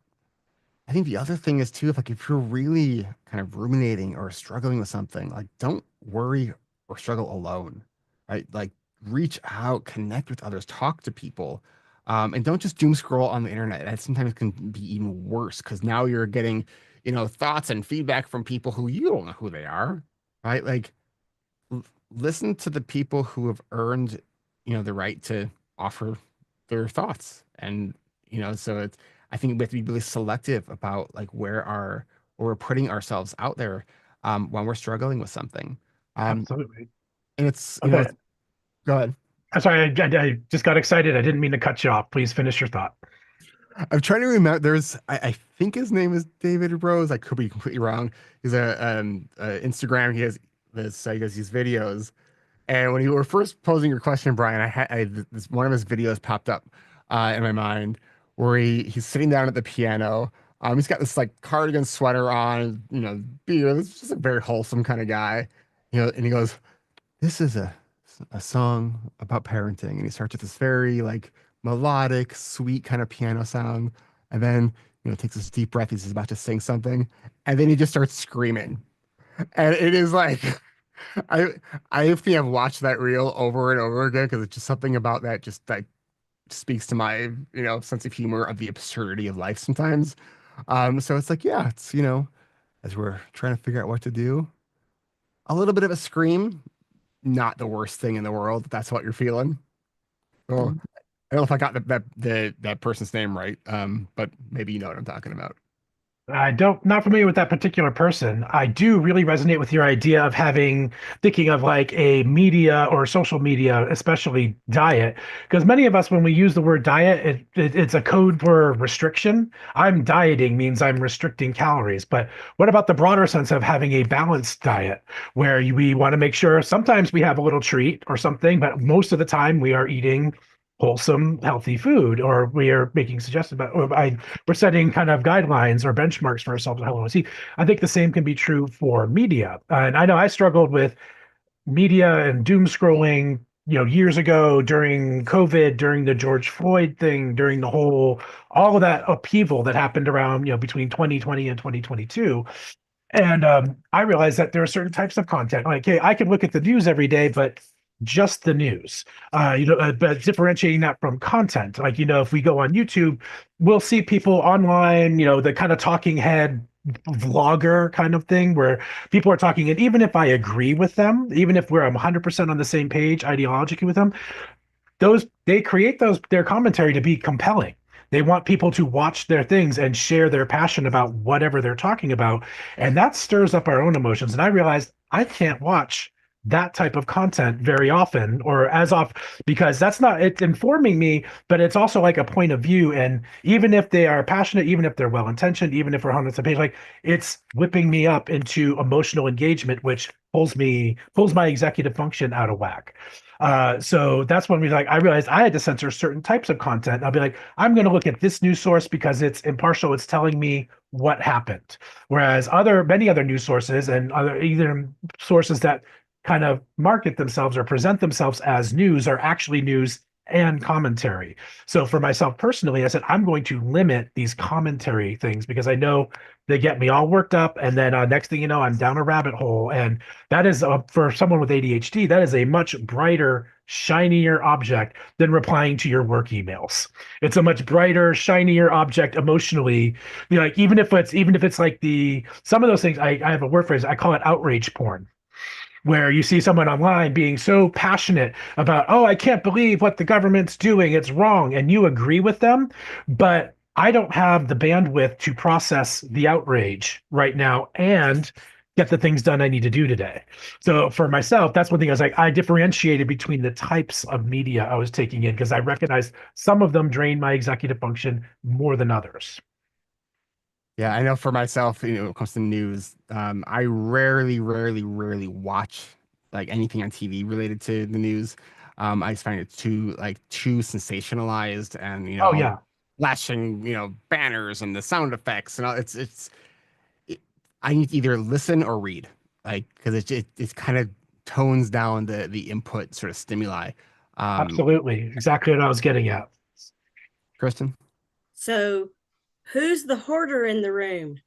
I think the other thing is too, if you're really kind of ruminating or struggling with something, like don't worry or struggle alone, right? Like reach out, connect with others, talk to people. And don't just doom scroll on the internet. That sometimes can be even worse because now you're getting, thoughts and feedback from people who you don't know who they are, right? Like, listen to the people who have earned, the right to offer their thoughts. And, so I think we have to be really selective about like where we're putting ourselves out there, when we're struggling with something. Um, Absolutely. and it's, Okay. go ahead. I'm sorry, I just got excited. I didn't mean to cut you off. Please finish your thought. I'm trying to remember. I think his name is David Rose. I could be completely wrong. He's Instagram. He has these videos. And when you were first posing your question, Brian, this one of his videos popped up in my mind where he's sitting down at the piano. He's got this like cardigan sweater on, beard. It's just a very wholesome kind of guy, and he goes, "This is a song about parenting," and he starts with this very like melodic, sweet kind of piano sound, and then takes this deep breath. He's about to sing something, and then he just starts screaming, and it is like. I I think I've watched that reel over and over again because it's just something about that just like speaks to my sense of humor of the absurdity of life sometimes. So it's like, yeah, it's as we're trying to figure out what to do, a little bit of a scream, not the worst thing in the world. If that's what you're feeling. Well, I don't know if I got that person's name right, but maybe you know what I'm talking about. I don't not familiar with that particular person. I do really resonate with your idea of thinking of like a media or social media, especially diet, because many of us, when we use the word diet, it's a code for restriction. I'm dieting means I'm restricting calories. But what about the broader sense of having a balanced diet where we want to make sure sometimes we have a little treat or something, but most of the time we are eating wholesome, healthy food, or we are making suggestions about, we're setting kind of guidelines or benchmarks for ourselves on how we want to see. I think the same can be true for media. And I know I struggled with media and doom scrolling, years ago during COVID, during the George Floyd thing, during all of that upheaval that happened around, between 2020 and 2022. And I realized that there are certain types of content. Like, hey, I can look at the news every day, but just the news. But differentiating that from content. Like, if we go on YouTube, we'll see people online, the kind of talking head vlogger kind of thing where people are talking. And even if I agree with them, even if we're 100% on the same page ideologically with them, those they create those their commentary to be compelling. They want people to watch their things and share their passion about whatever they're talking about, and that stirs up our own emotions. And I realized I can't watch that type of content very often or as off because that's not it's informing me, but it's also like a point of view. And even if they are passionate, even if they're well intentioned, even if we're on the same page, like it's whipping me up into emotional engagement, which pulls my executive function out of whack. So that's when I realized I had to censor certain types of content. I'll be like, I'm going to look at this news source because it's impartial. It's telling me what happened. Whereas many other news sources and other either sources that kind of market themselves or present themselves as news are actually news and commentary. So for myself personally, I said, I'm going to limit these commentary things because I know they get me all worked up. And then next thing you know, I'm down a rabbit hole. And that is for someone with ADHD, that is a much brighter, shinier object than replying to your work emails. It's a much brighter, shinier object emotionally. Like even if it's like some of those things, I have a word phrase, I call it outrage porn where you see someone online being so passionate about, oh, I can't believe what the government's doing, it's wrong, and you agree with them, but I don't have the bandwidth to process the outrage right now and get the things done I need to do today. So for myself, that's one thing I differentiated between the types of media I was taking in because I recognized some of them drain my executive function more than others. Yeah, I know for myself, when it comes to news, I rarely watch like anything on TV related to the news. I just find it too sensationalized and Oh all yeah, the flashing banners and the sound effects and all. It, I need to either listen or read, like because it kind of tones down the input sort of stimuli. Um, absolutely. Exactly what I was getting at. Kristen. So, who's the hoarder in the room?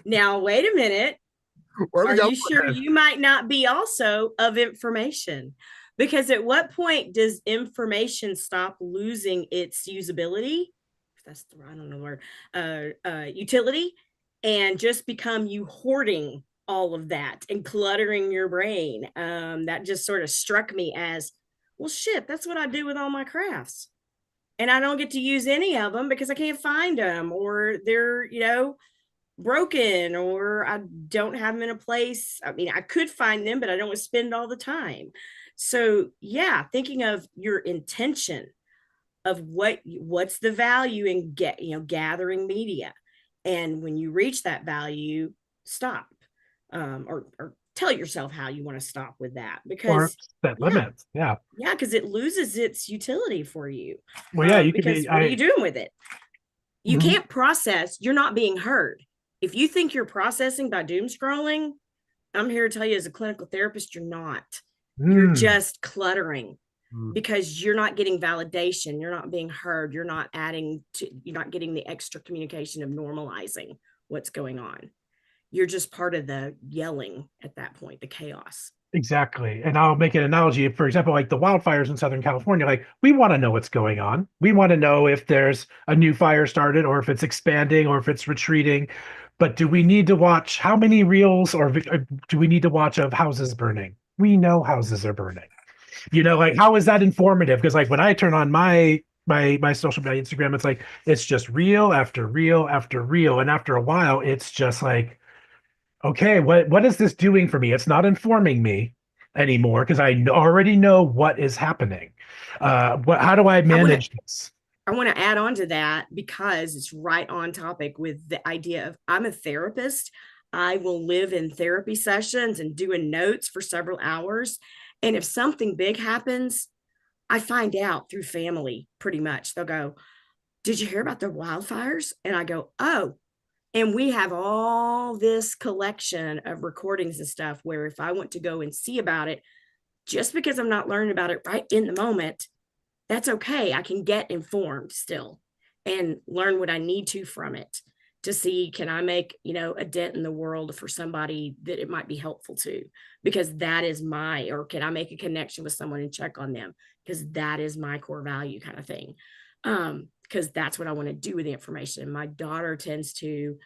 Now, wait a minute. Where are we Are going you with sure this? you might not be also of information? Because at what point does information stop losing its usability? If that's the, I don't know the word, utility, and just become you hoarding all of that and cluttering your brain? That just sort of struck me as, well, shit, that's what I do with all my crafts. And I don't get to use any of them because I can't find them, or they're, broken, or I don't have them in a place. I mean, I could find them, but I don't want to spend all the time. So yeah, thinking of your intention of what's the value in gathering media. And when you reach that value, stop. Or tell yourself how you want to stop with that, Or because set yeah, limits. Yeah. yeah, because it loses its utility for you. Well, yeah, you could Because be, what are you doing with it? You Mhm. can't process, you're not being heard. If you think you're processing by doom scrolling, I'm here to tell you as a clinical therapist, you're not. You're Mm. just cluttering because you're not getting validation. You're not being heard. You're not getting the extra communication of normalizing what's going on. You're just part of the yelling at that point, the chaos. Exactly. And I'll make an analogy. For example, like the wildfires in Southern California, like we want to know what's going on. We want to know if there's a new fire started or if it's expanding or if it's retreating. But do we need to watch how many reels or do we need to watch of houses burning? We know houses are burning. Like how is that informative? Because like when I turn on my social media Instagram, it's just reel after reel after reel. And after a while, it's just like, okay, what is this doing for me? It's not informing me anymore because already know what is happening. How do I I want to manage this? I want to add on to that because it's right on topic with the idea of, I'm a therapist. I will live in therapy sessions and doing notes for several hours. And if something big happens, I find out through family pretty much. They'll go, "Did you hear about the wildfires?" And I go, "Oh." And we have all this collection of recordings and stuff where if I want to go and see about it, just because I'm not learning about it right in the moment, that's okay. I can get informed still and learn what I need to from it to see, can I make, a dent in the world for somebody that it might be helpful to, because that is or can I make a connection with someone and check on them? Because that is my core value kind of thing. Because that's what I want to do with the information. My daughter tends to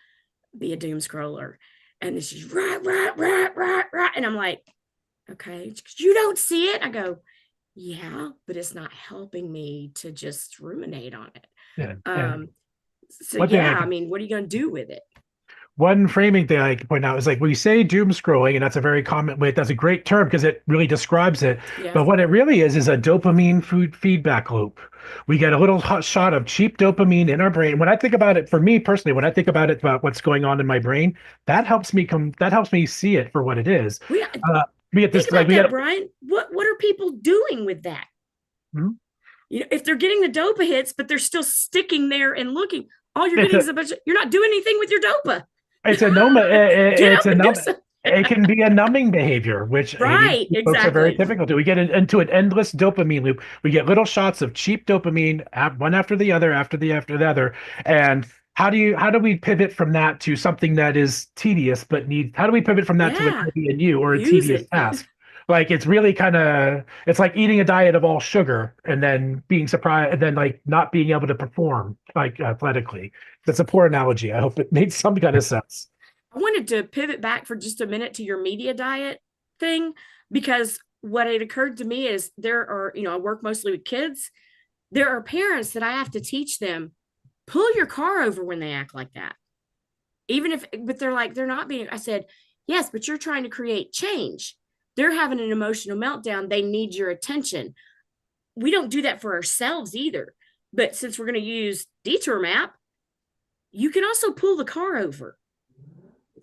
be a doom scroller, and then she's right, right, right, right, right. And I'm like, okay, you don't see it. I go, yeah, but it's not helping me to just ruminate on it. Yeah. And Um, so one thing yeah, I I can mean, what are you going to do with it? One framing thing I can point out is like we say doom scrolling, and that's a very common way. That's a great term because it really describes it. Yeah. But what it really is a dopamine food feedback loop. We get a little hot shot of cheap dopamine in our brain. When I think about it, for me personally, when I think about it about what's going on in my brain, that helps me see it for what it is. We Uh, we get think this like about we that, get. Brian. What are people doing with that? Hmm? If they're getting the dopa hits, but they're still sticking there and looking, all you're It's getting a is you're not doing anything with your dopa. It's a numb. It's a Do numb. something. It can be a numbing behavior, which Right, ADHD folks are very exactly. typical to. We get into an endless dopamine loop. We get little shots of cheap dopamine, one after the other, after the other. And how do we pivot from that to something that is tedious but needs? How do we pivot from that to a Yeah. maybe a new or a Use tedious it. task? Like it's really it's like eating a diet of all sugar and then being surprised and then like not being able to perform like athletically. That's a poor analogy. I hope it made some kind of sense. I wanted to pivot back for just a minute to your media diet thing, because what had occurred to me is there are, I work mostly with kids. There are parents that I have to teach them, pull your car over when they act like that. Even if, but they're like, they're not being, I said, yes, but you're trying to create change. They're having an emotional meltdown. They need your attention. We don't do that for ourselves either. But since we're going to use Detour Map, you can also pull the car over,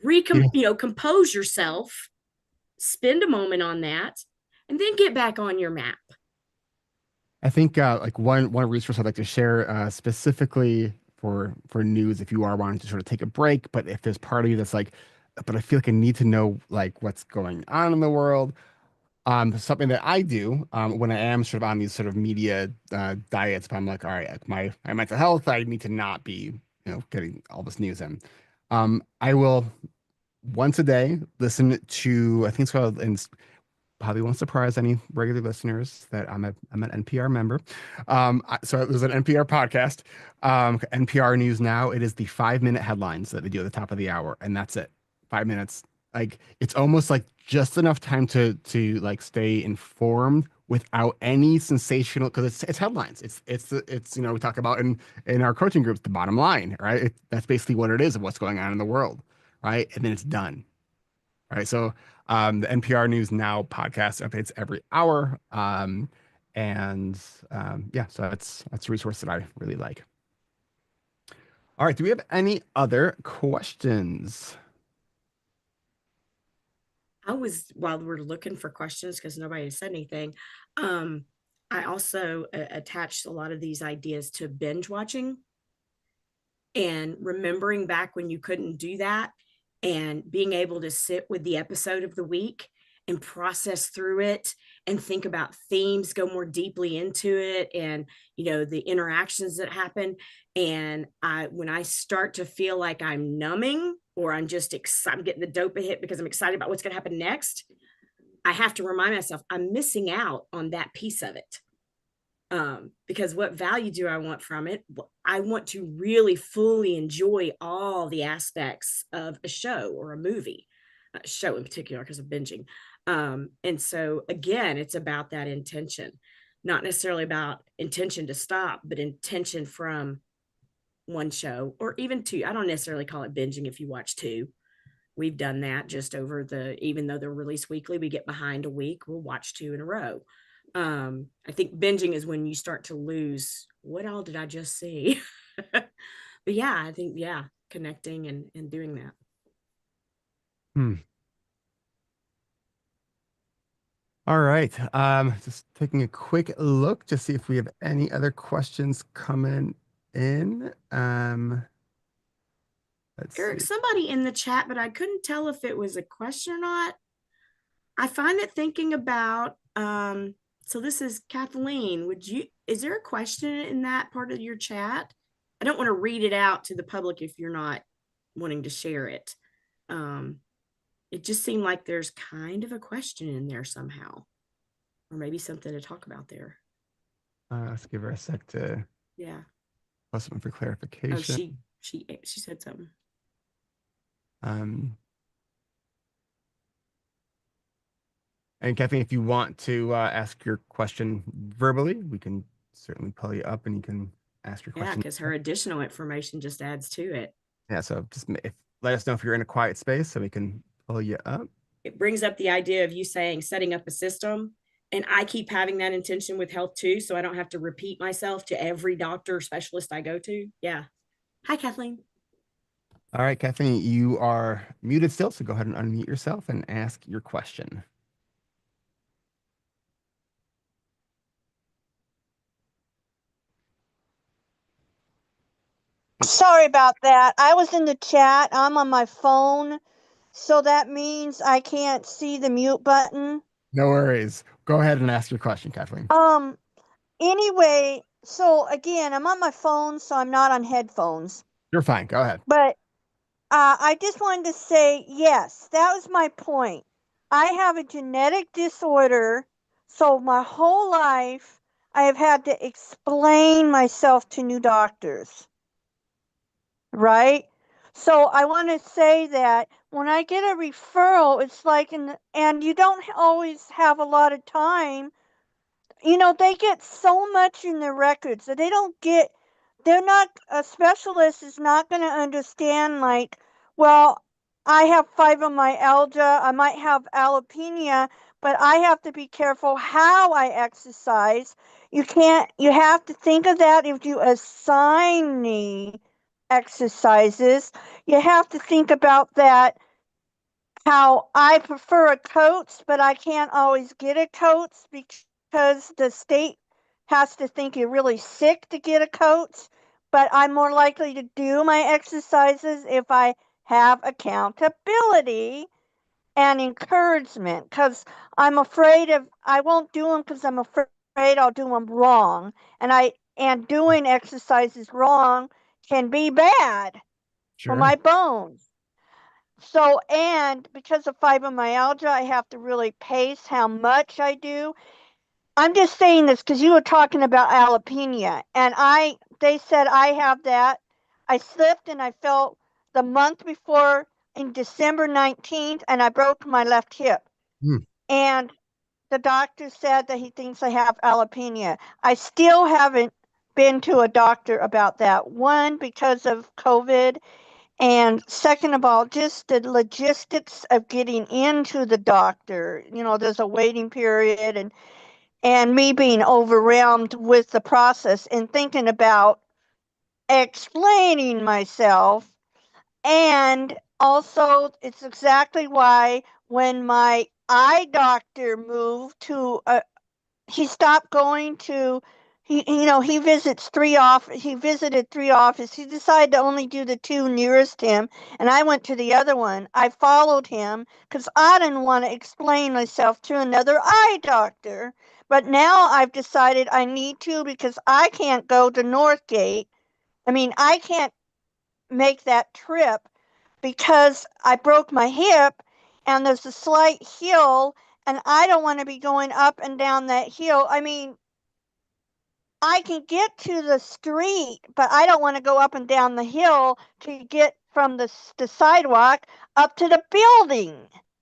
Yeah. compose yourself, spend a moment on that, and then get back on your map. I think like one resource I'd like to share specifically for news if you are wanting to sort of take a break, but if there's part of you that's like, but I feel like I need to know like what's going on in the world. Something that I do when I am sort of on these sort of media diets, but I'm like, all right, like my mental health, I need to not be getting all this news in. I will. once a day, listen to, I think it's called, and probably won't surprise any regular listeners that I'm an NPR member. So it was an NPR podcast, NPR News Now. It is the 5 minute headlines that they do at the top of the hour, and that's it. 5 minutes. Like it's almost like just enough time to like stay informed without any sensational, because it's headlines. It's we talk about in our coaching groups the bottom line, right? That's basically what it is of what's going on in the world, right? And then it's done. Right. So the NPR News Now podcast updates every hour. And yeah, so that's a resource that I really like. All right. Do we have any other questions? While we're looking for questions, because nobody has said anything, I also attached a lot of these ideas to binge watching and remembering back when you couldn't do that and being able to sit with the episode of the week and process through it and think about themes, go more deeply into it, and the interactions that happen. And when I start to feel like I'm numbing or I'm just excited, I'm getting the dopa hit because I'm excited about what's going to happen next, I have to remind myself I'm missing out on that piece of it. Because what value do I want from it? I want to really fully enjoy all the aspects of a show or a movie, a show in particular, because of binging. And so again, it's about that intention, not necessarily about intention to stop, but intention from one show or even two. I don't necessarily call it binging if you watch two. We've done that just over even though they're released weekly, we get behind a week, we'll watch two in a row. I think binging is when you start to lose what all did I just see. But yeah, I think connecting and doing that. All right. Just taking a quick look to see if we have any other questions coming in. Let's Eric, see. somebody in the chat, but I couldn't tell if it was a question or not. I find that thinking about so this is Kathleen. Is there a question in that part of your chat? I don't want to read it out to the public if you're not wanting to share it. It just seemed like there's kind of a question in there somehow, or maybe something to talk about there. Let's give her a sec to post something for Oh, clarification. she said something. And Kathleen, if you want to ask your question verbally, we can certainly pull you up and you can ask your question. Because her additional information just adds to it. Yeah, so just let us know if you're in a quiet space so we can pull you up. It brings up the idea of you saying setting up a system. And I keep having that intention with health too, so I don't have to repeat myself to every doctor or specialist I go to. Yeah. Hi, Kathleen. All right, Kathleen, you are muted still, so go ahead and unmute yourself and ask your question. Sorry about that. I was in the chat. I'm on my phone, so that means I can't see the mute button. No worries. Go ahead and ask your question, Kathleen. Anyway, so again, I'm on my phone, so I'm not on headphones. You're fine. Go ahead. But I just wanted to say, yes, that was my point. I have a genetic disorder, so my whole life I have had to explain myself to new doctors. Right? So I want to say that when I get a referral, it's like, and you don't always have a lot of time. They get so much in their records that a specialist is not going to understand, like, well, I have fibromyalgia, I might have allopecia, but I have to be careful how I exercise. You have to think of that if you assign me exercises. You have to think about that, how I prefer a coach, but I can't always get a coach because the state has to think you're really sick to get a coach. But I'm more likely to do my exercises if I have accountability and encouragement, because I won't do them because I'm afraid I'll do them wrong. And doing exercises wrong can be bad for my bones. So, and because of fibromyalgia, I have to really pace how much I do. I'm just saying this because you were talking about alopecia, and they said I have that. I slipped and I fell the month before in December 19th, and I broke my left hip. Hmm. And the doctor said that he thinks I have alopecia. I still haven't been to a doctor about that. One, because of COVID, and second of all, just the logistics of getting into the doctor. You know, there's a waiting period, and me being overwhelmed with the process and thinking about explaining myself. And also, it's exactly why when my eye doctor moved to he stopped going to he visits he visited three offices. He decided to only do the two nearest him, and I went to the other one. I followed him because I didn't want to explain myself to another eye doctor, but now I've decided I need to because I can't go to Northgate. I mean, I can't make that trip because I broke my hip and there's a slight hill, and I don't want to be going up and down that hill. I mean, I can get to the street, but I don't want to go up and down the hill to get from the sidewalk up to the building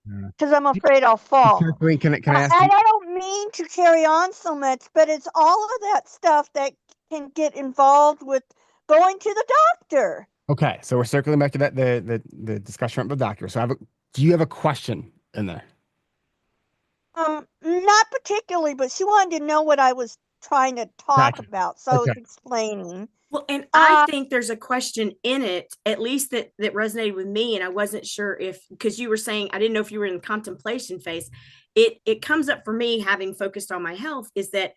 Yeah. because I'm afraid I'll fall. Kathleen, can I ask And you? I don't mean to carry on so much, but it's all of that stuff that can get involved with going to the doctor. Okay, so we're circling back to that the discussion about the doctor. So do you have a question in there? Not particularly, but she wanted to know what I was trying to talk Gotcha. about, so I was Okay. explaining. Well, and I Uh, think there's a question in it, at least that resonated with me, and I wasn't sure if, because you were saying, I didn't know if you were in the contemplation phase. It comes up for me, having focused on my health, is that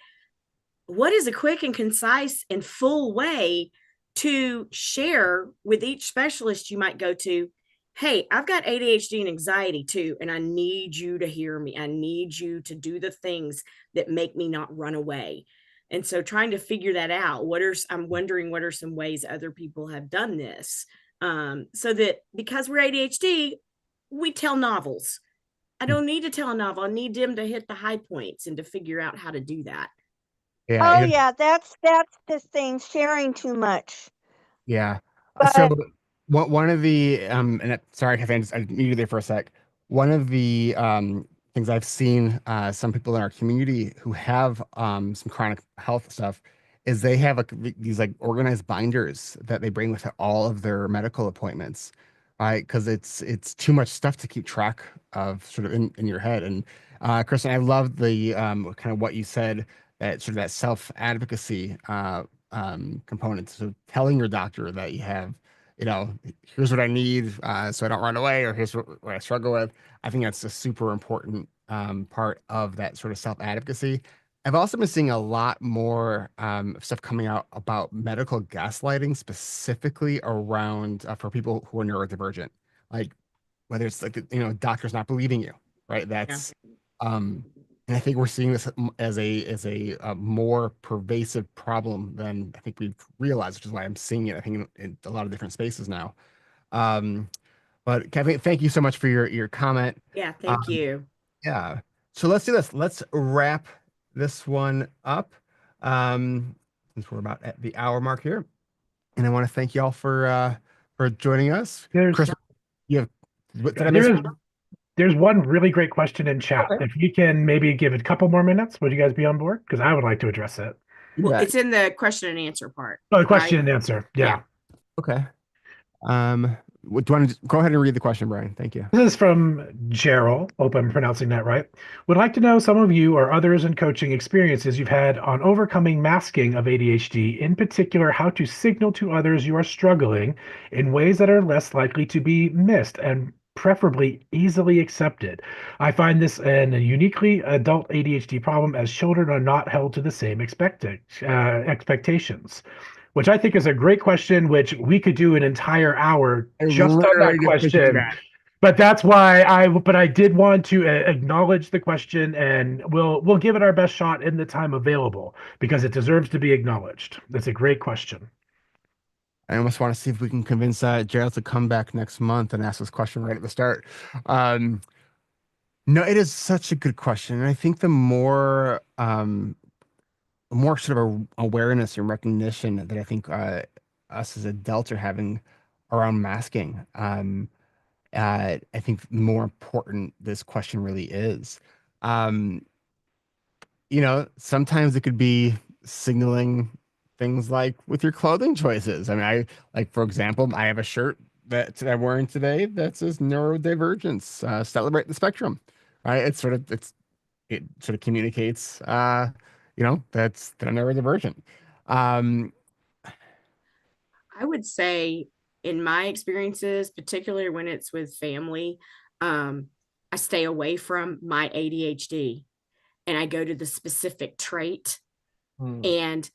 what is a quick and concise and full way to share with each specialist you might go to? Hey, I've got ADHD and anxiety too, and I need you to hear me. I need you to do the things that make me not run away. And so trying to figure that out, I'm wondering what are some ways other people have done this, so that because we're ADHD, we tell novels. I don't need to tell a novel. I need them to hit the high points and to figure out how to do that. Yeah, oh yeah, that's the thing, sharing too much. yeah. So But one of the sorry, Kathleen, I muted you there for a sec. One of the things I've seen some people in our community who have some chronic health stuff is they have these like organized binders that they bring with all of their medical appointments, right? Because it's too much stuff to keep track of sort of in your head. And Kristen, I love the kind of what you said, that sort of that self advocacy component. So telling your doctor that you have, here's what I need, so I don't run away, or here's what I struggle with. I think that's a super important part of that sort of self advocacy. I've also been seeing a lot more stuff coming out about medical gaslighting, specifically around for people who are neurodivergent, like whether it's like doctors not believing you, right? Yeah. That's and I think we're seeing this as a more pervasive problem than I think we've realized, which is why I'm seeing it, I think, in a lot of different spaces now. Um, but Kevin, thank you so much for your comment. Yeah, thank Um, you. yeah. So let's do this. Let's wrap this one up. Since we're about at the hour mark here. And I want to thank y'all for joining us. There's Chris, you have what did I miss? there is there's one really great question in chat. Okay. If you can maybe give it a couple more minutes, would you guys be on board? Because I would like to address it. You Well, bet. it's in the question and answer part, Oh, the right? question and answer. Yeah. Okay. Do you want to go ahead and read the question, Brian? Thank you. This is from Gerald. Hope I'm pronouncing that right. Would like to know some of you or others in coaching experiences you've had on overcoming masking of ADHD, in particular, how to signal to others you are struggling in ways that are less likely to be missed and preferably easily accepted. I find this a uniquely adult ADHD problem as children are not held to the same expectations, which I think is a great question, which we could do an entire hour I just on that literally just pictured question. that. But that's why but I did want to acknowledge the question, and we'll give it our best shot in the time available because it deserves to be acknowledged. That's a great question. I almost want to see if we can convince Gerald to come back next month and ask this question right at the start. No, it is such a good question. And I think the more sort of awareness and recognition that I think us as adults are having around masking, I think the more important this question really is. Um, Sometimes it could be signaling things like with your clothing choices. I mean, like, for example, I have a shirt that I'm wearing today that says neurodivergence, celebrate the spectrum, right? It sort of communicates, that I'm neurodivergent. Um, I would say in my experiences, particularly when it's with family, I stay away from my ADHD and I go to the specific trait and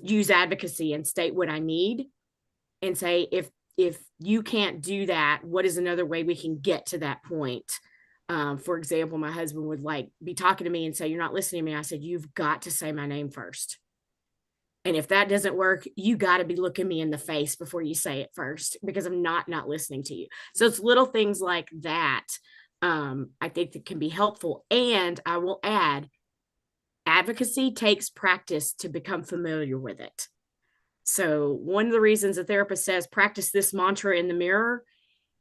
use advocacy and state what I need and say, if you can't do that, what is another way we can get to that point? For example, my husband would be talking to me and say, you're not listening to me. I said, you've got to say my name first. And if that doesn't work, you got to be looking me in the face before you say it first, because I'm not listening to you. So it's little things like that. I think that can be helpful. And I will add, advocacy takes practice to become familiar with it. So one of the reasons a therapist says practice this mantra in the mirror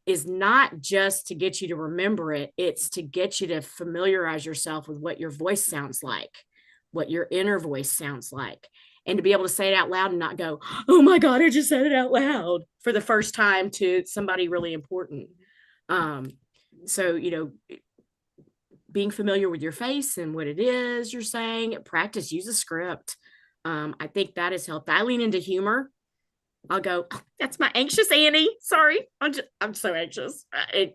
is not just to get you to remember it, it's to get you to familiarize yourself with what your voice sounds like, what your inner voice sounds like, and to be able to say it out loud and not go, oh my God, I just said it out loud for the first time to somebody really important. So, being familiar with your face and what it is you're saying, practice, use a script. I think that has helped. I lean into humor. I'll go, oh, that's my anxious Annie. Sorry, I'm so anxious.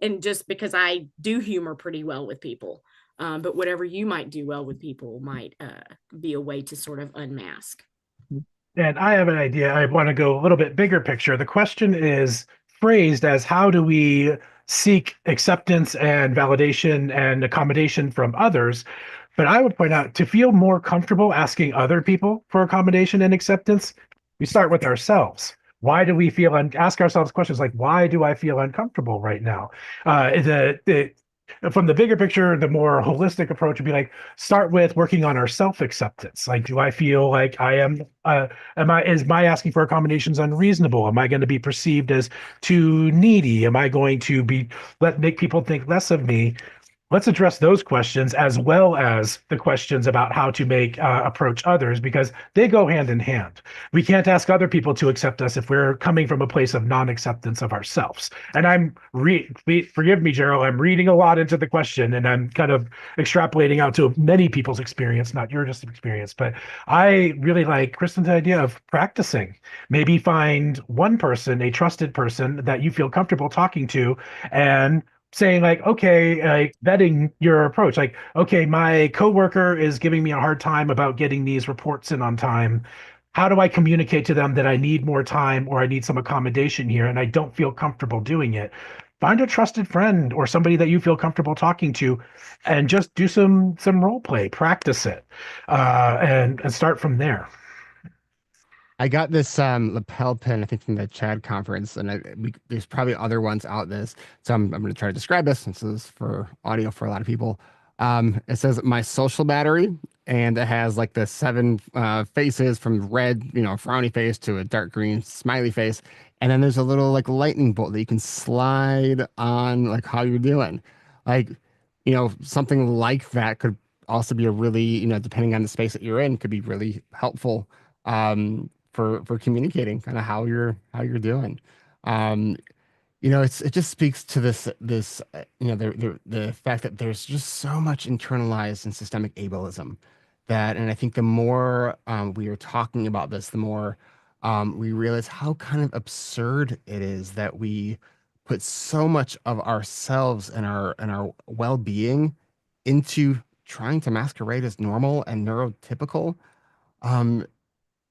And just because I do humor pretty well with people. But whatever you might do well with people might be a way to sort of unmask. And I have an idea. I want to go a little bit bigger picture. The question is phrased as, how do we seek acceptance and validation and accommodation from others? But I would point out, to feel more comfortable asking other people for accommodation and acceptance, we start with ourselves. Why do we feel, and ask ourselves questions like, why do I feel uncomfortable right now? From the bigger picture, the more holistic approach would be like, start with working on our self-acceptance. Like, do I feel like I am, is my asking for accommodations unreasonable? Am I going to be perceived as too needy? Am I going to make people think less of me? Let's address those questions as well as the questions about how to approach others, because they go hand in hand. We can't ask other people to accept us if we're coming from a place of non-acceptance of ourselves. And forgive me, Gerald, I'm reading a lot into the question and I'm kind of extrapolating out to many people's experience, not your just experience. But I really like Kristen's idea of practicing. Maybe find one person, a trusted person that you feel comfortable talking to, and saying like, okay, vetting your approach. Like, okay, my coworker is giving me a hard time about getting these reports in on time. How do I communicate to them that I need more time or I need some accommodation here and I don't feel comfortable doing it? Find a trusted friend or somebody that you feel comfortable talking to, and just do some role play, practice it, and start from there. I got this lapel pin, I think, from the Chad conference, and there's probably other ones out this. So I'm going to try to describe this since this is for audio for a lot of people. It says my social battery, and it has like the 7 faces from red, frowny face to a dark green smiley face. And then there's a little like lightning bolt that you can slide on, like how you're doing. Like, something like that could also be a really, depending on the space that you're in, could be really helpful. For communicating kind of how you're doing. It just speaks to this the fact that there's just so much internalized and systemic ableism and I think the more we are talking about this, the more we realize how kind of absurd it is that we put so much of ourselves and our well-being into trying to masquerade as normal and neurotypical.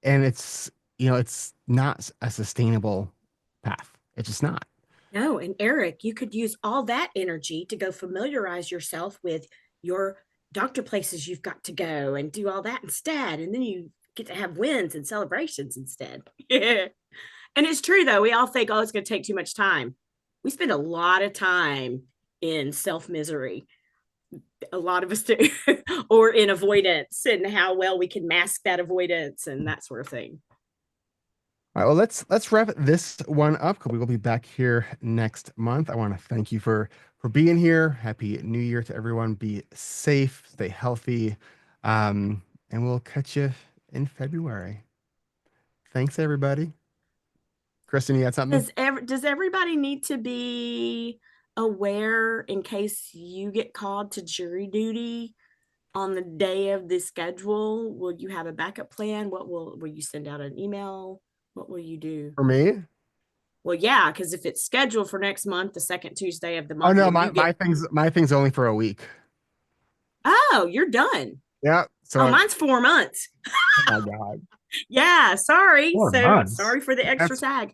And it's not a sustainable path. It's just not. No, and Eric, you could use all that energy to go familiarize yourself with your doctor places you've got to go and do all that instead. And then you get to have wins and celebrations instead. Yeah. And it's true though. We all think, oh, it's going to take too much time. We spend a lot of time in self-misery. A lot of us do, or in avoidance, and how well we can mask that avoidance and that sort of thing. All right, well, let's wrap this one up. We will be back here next month. I want to thank you for being here. Happy New Year to everyone. Be safe, stay healthy, and we'll catch you in February. Thanks, everybody. Kristen, you got something? Does everybody need to be aware in case you get called to jury duty on the day of the schedule? Will you have a backup plan? Will you send out an email? What will you do? For me? Well, yeah, because if it's scheduled for next month, the second Tuesday of the Oh month. no, my thing's only for a week. Oh, you're done. Yeah. So mine's 4 months. Oh my God. Yeah, sorry. 4 months. Sorry for the extra tag.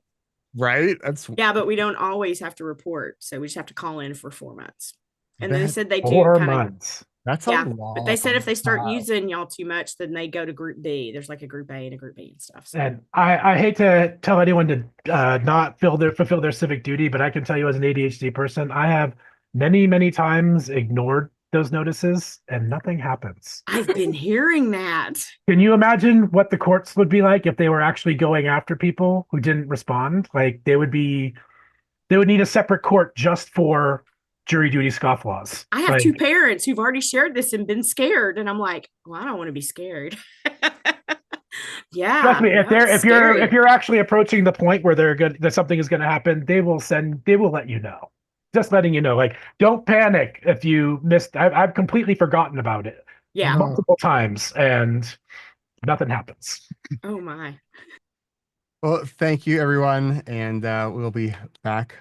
Right? That's Yeah, but we don't always have to report. So we just have to call in for 4 months. And then they said they do 4 months. That's yeah, a lot. But they said if they start using y'all too much, then they go to group B. There's like a group A and a group B and stuff. So. And I hate to tell anyone to not fulfill their civic duty, but I can tell you as an ADHD person, I have many times ignored those notices and nothing happens. I've been hearing that. Can you imagine what the courts would be like if they were actually going after people who didn't respond? Like they would need a separate court just for jury duty scofflaws. I have 2 parents who've already shared this and been scared, and I'm like, well, I don't want to be scared. Yeah. Trust me, if you're actually approaching the point where that something is going to happen, they will let you know. Just letting you know, like, don't panic if you missed. I've completely forgotten about it. Yeah. Multiple times, and nothing happens. Oh my. Well, thank you, everyone, and we'll be back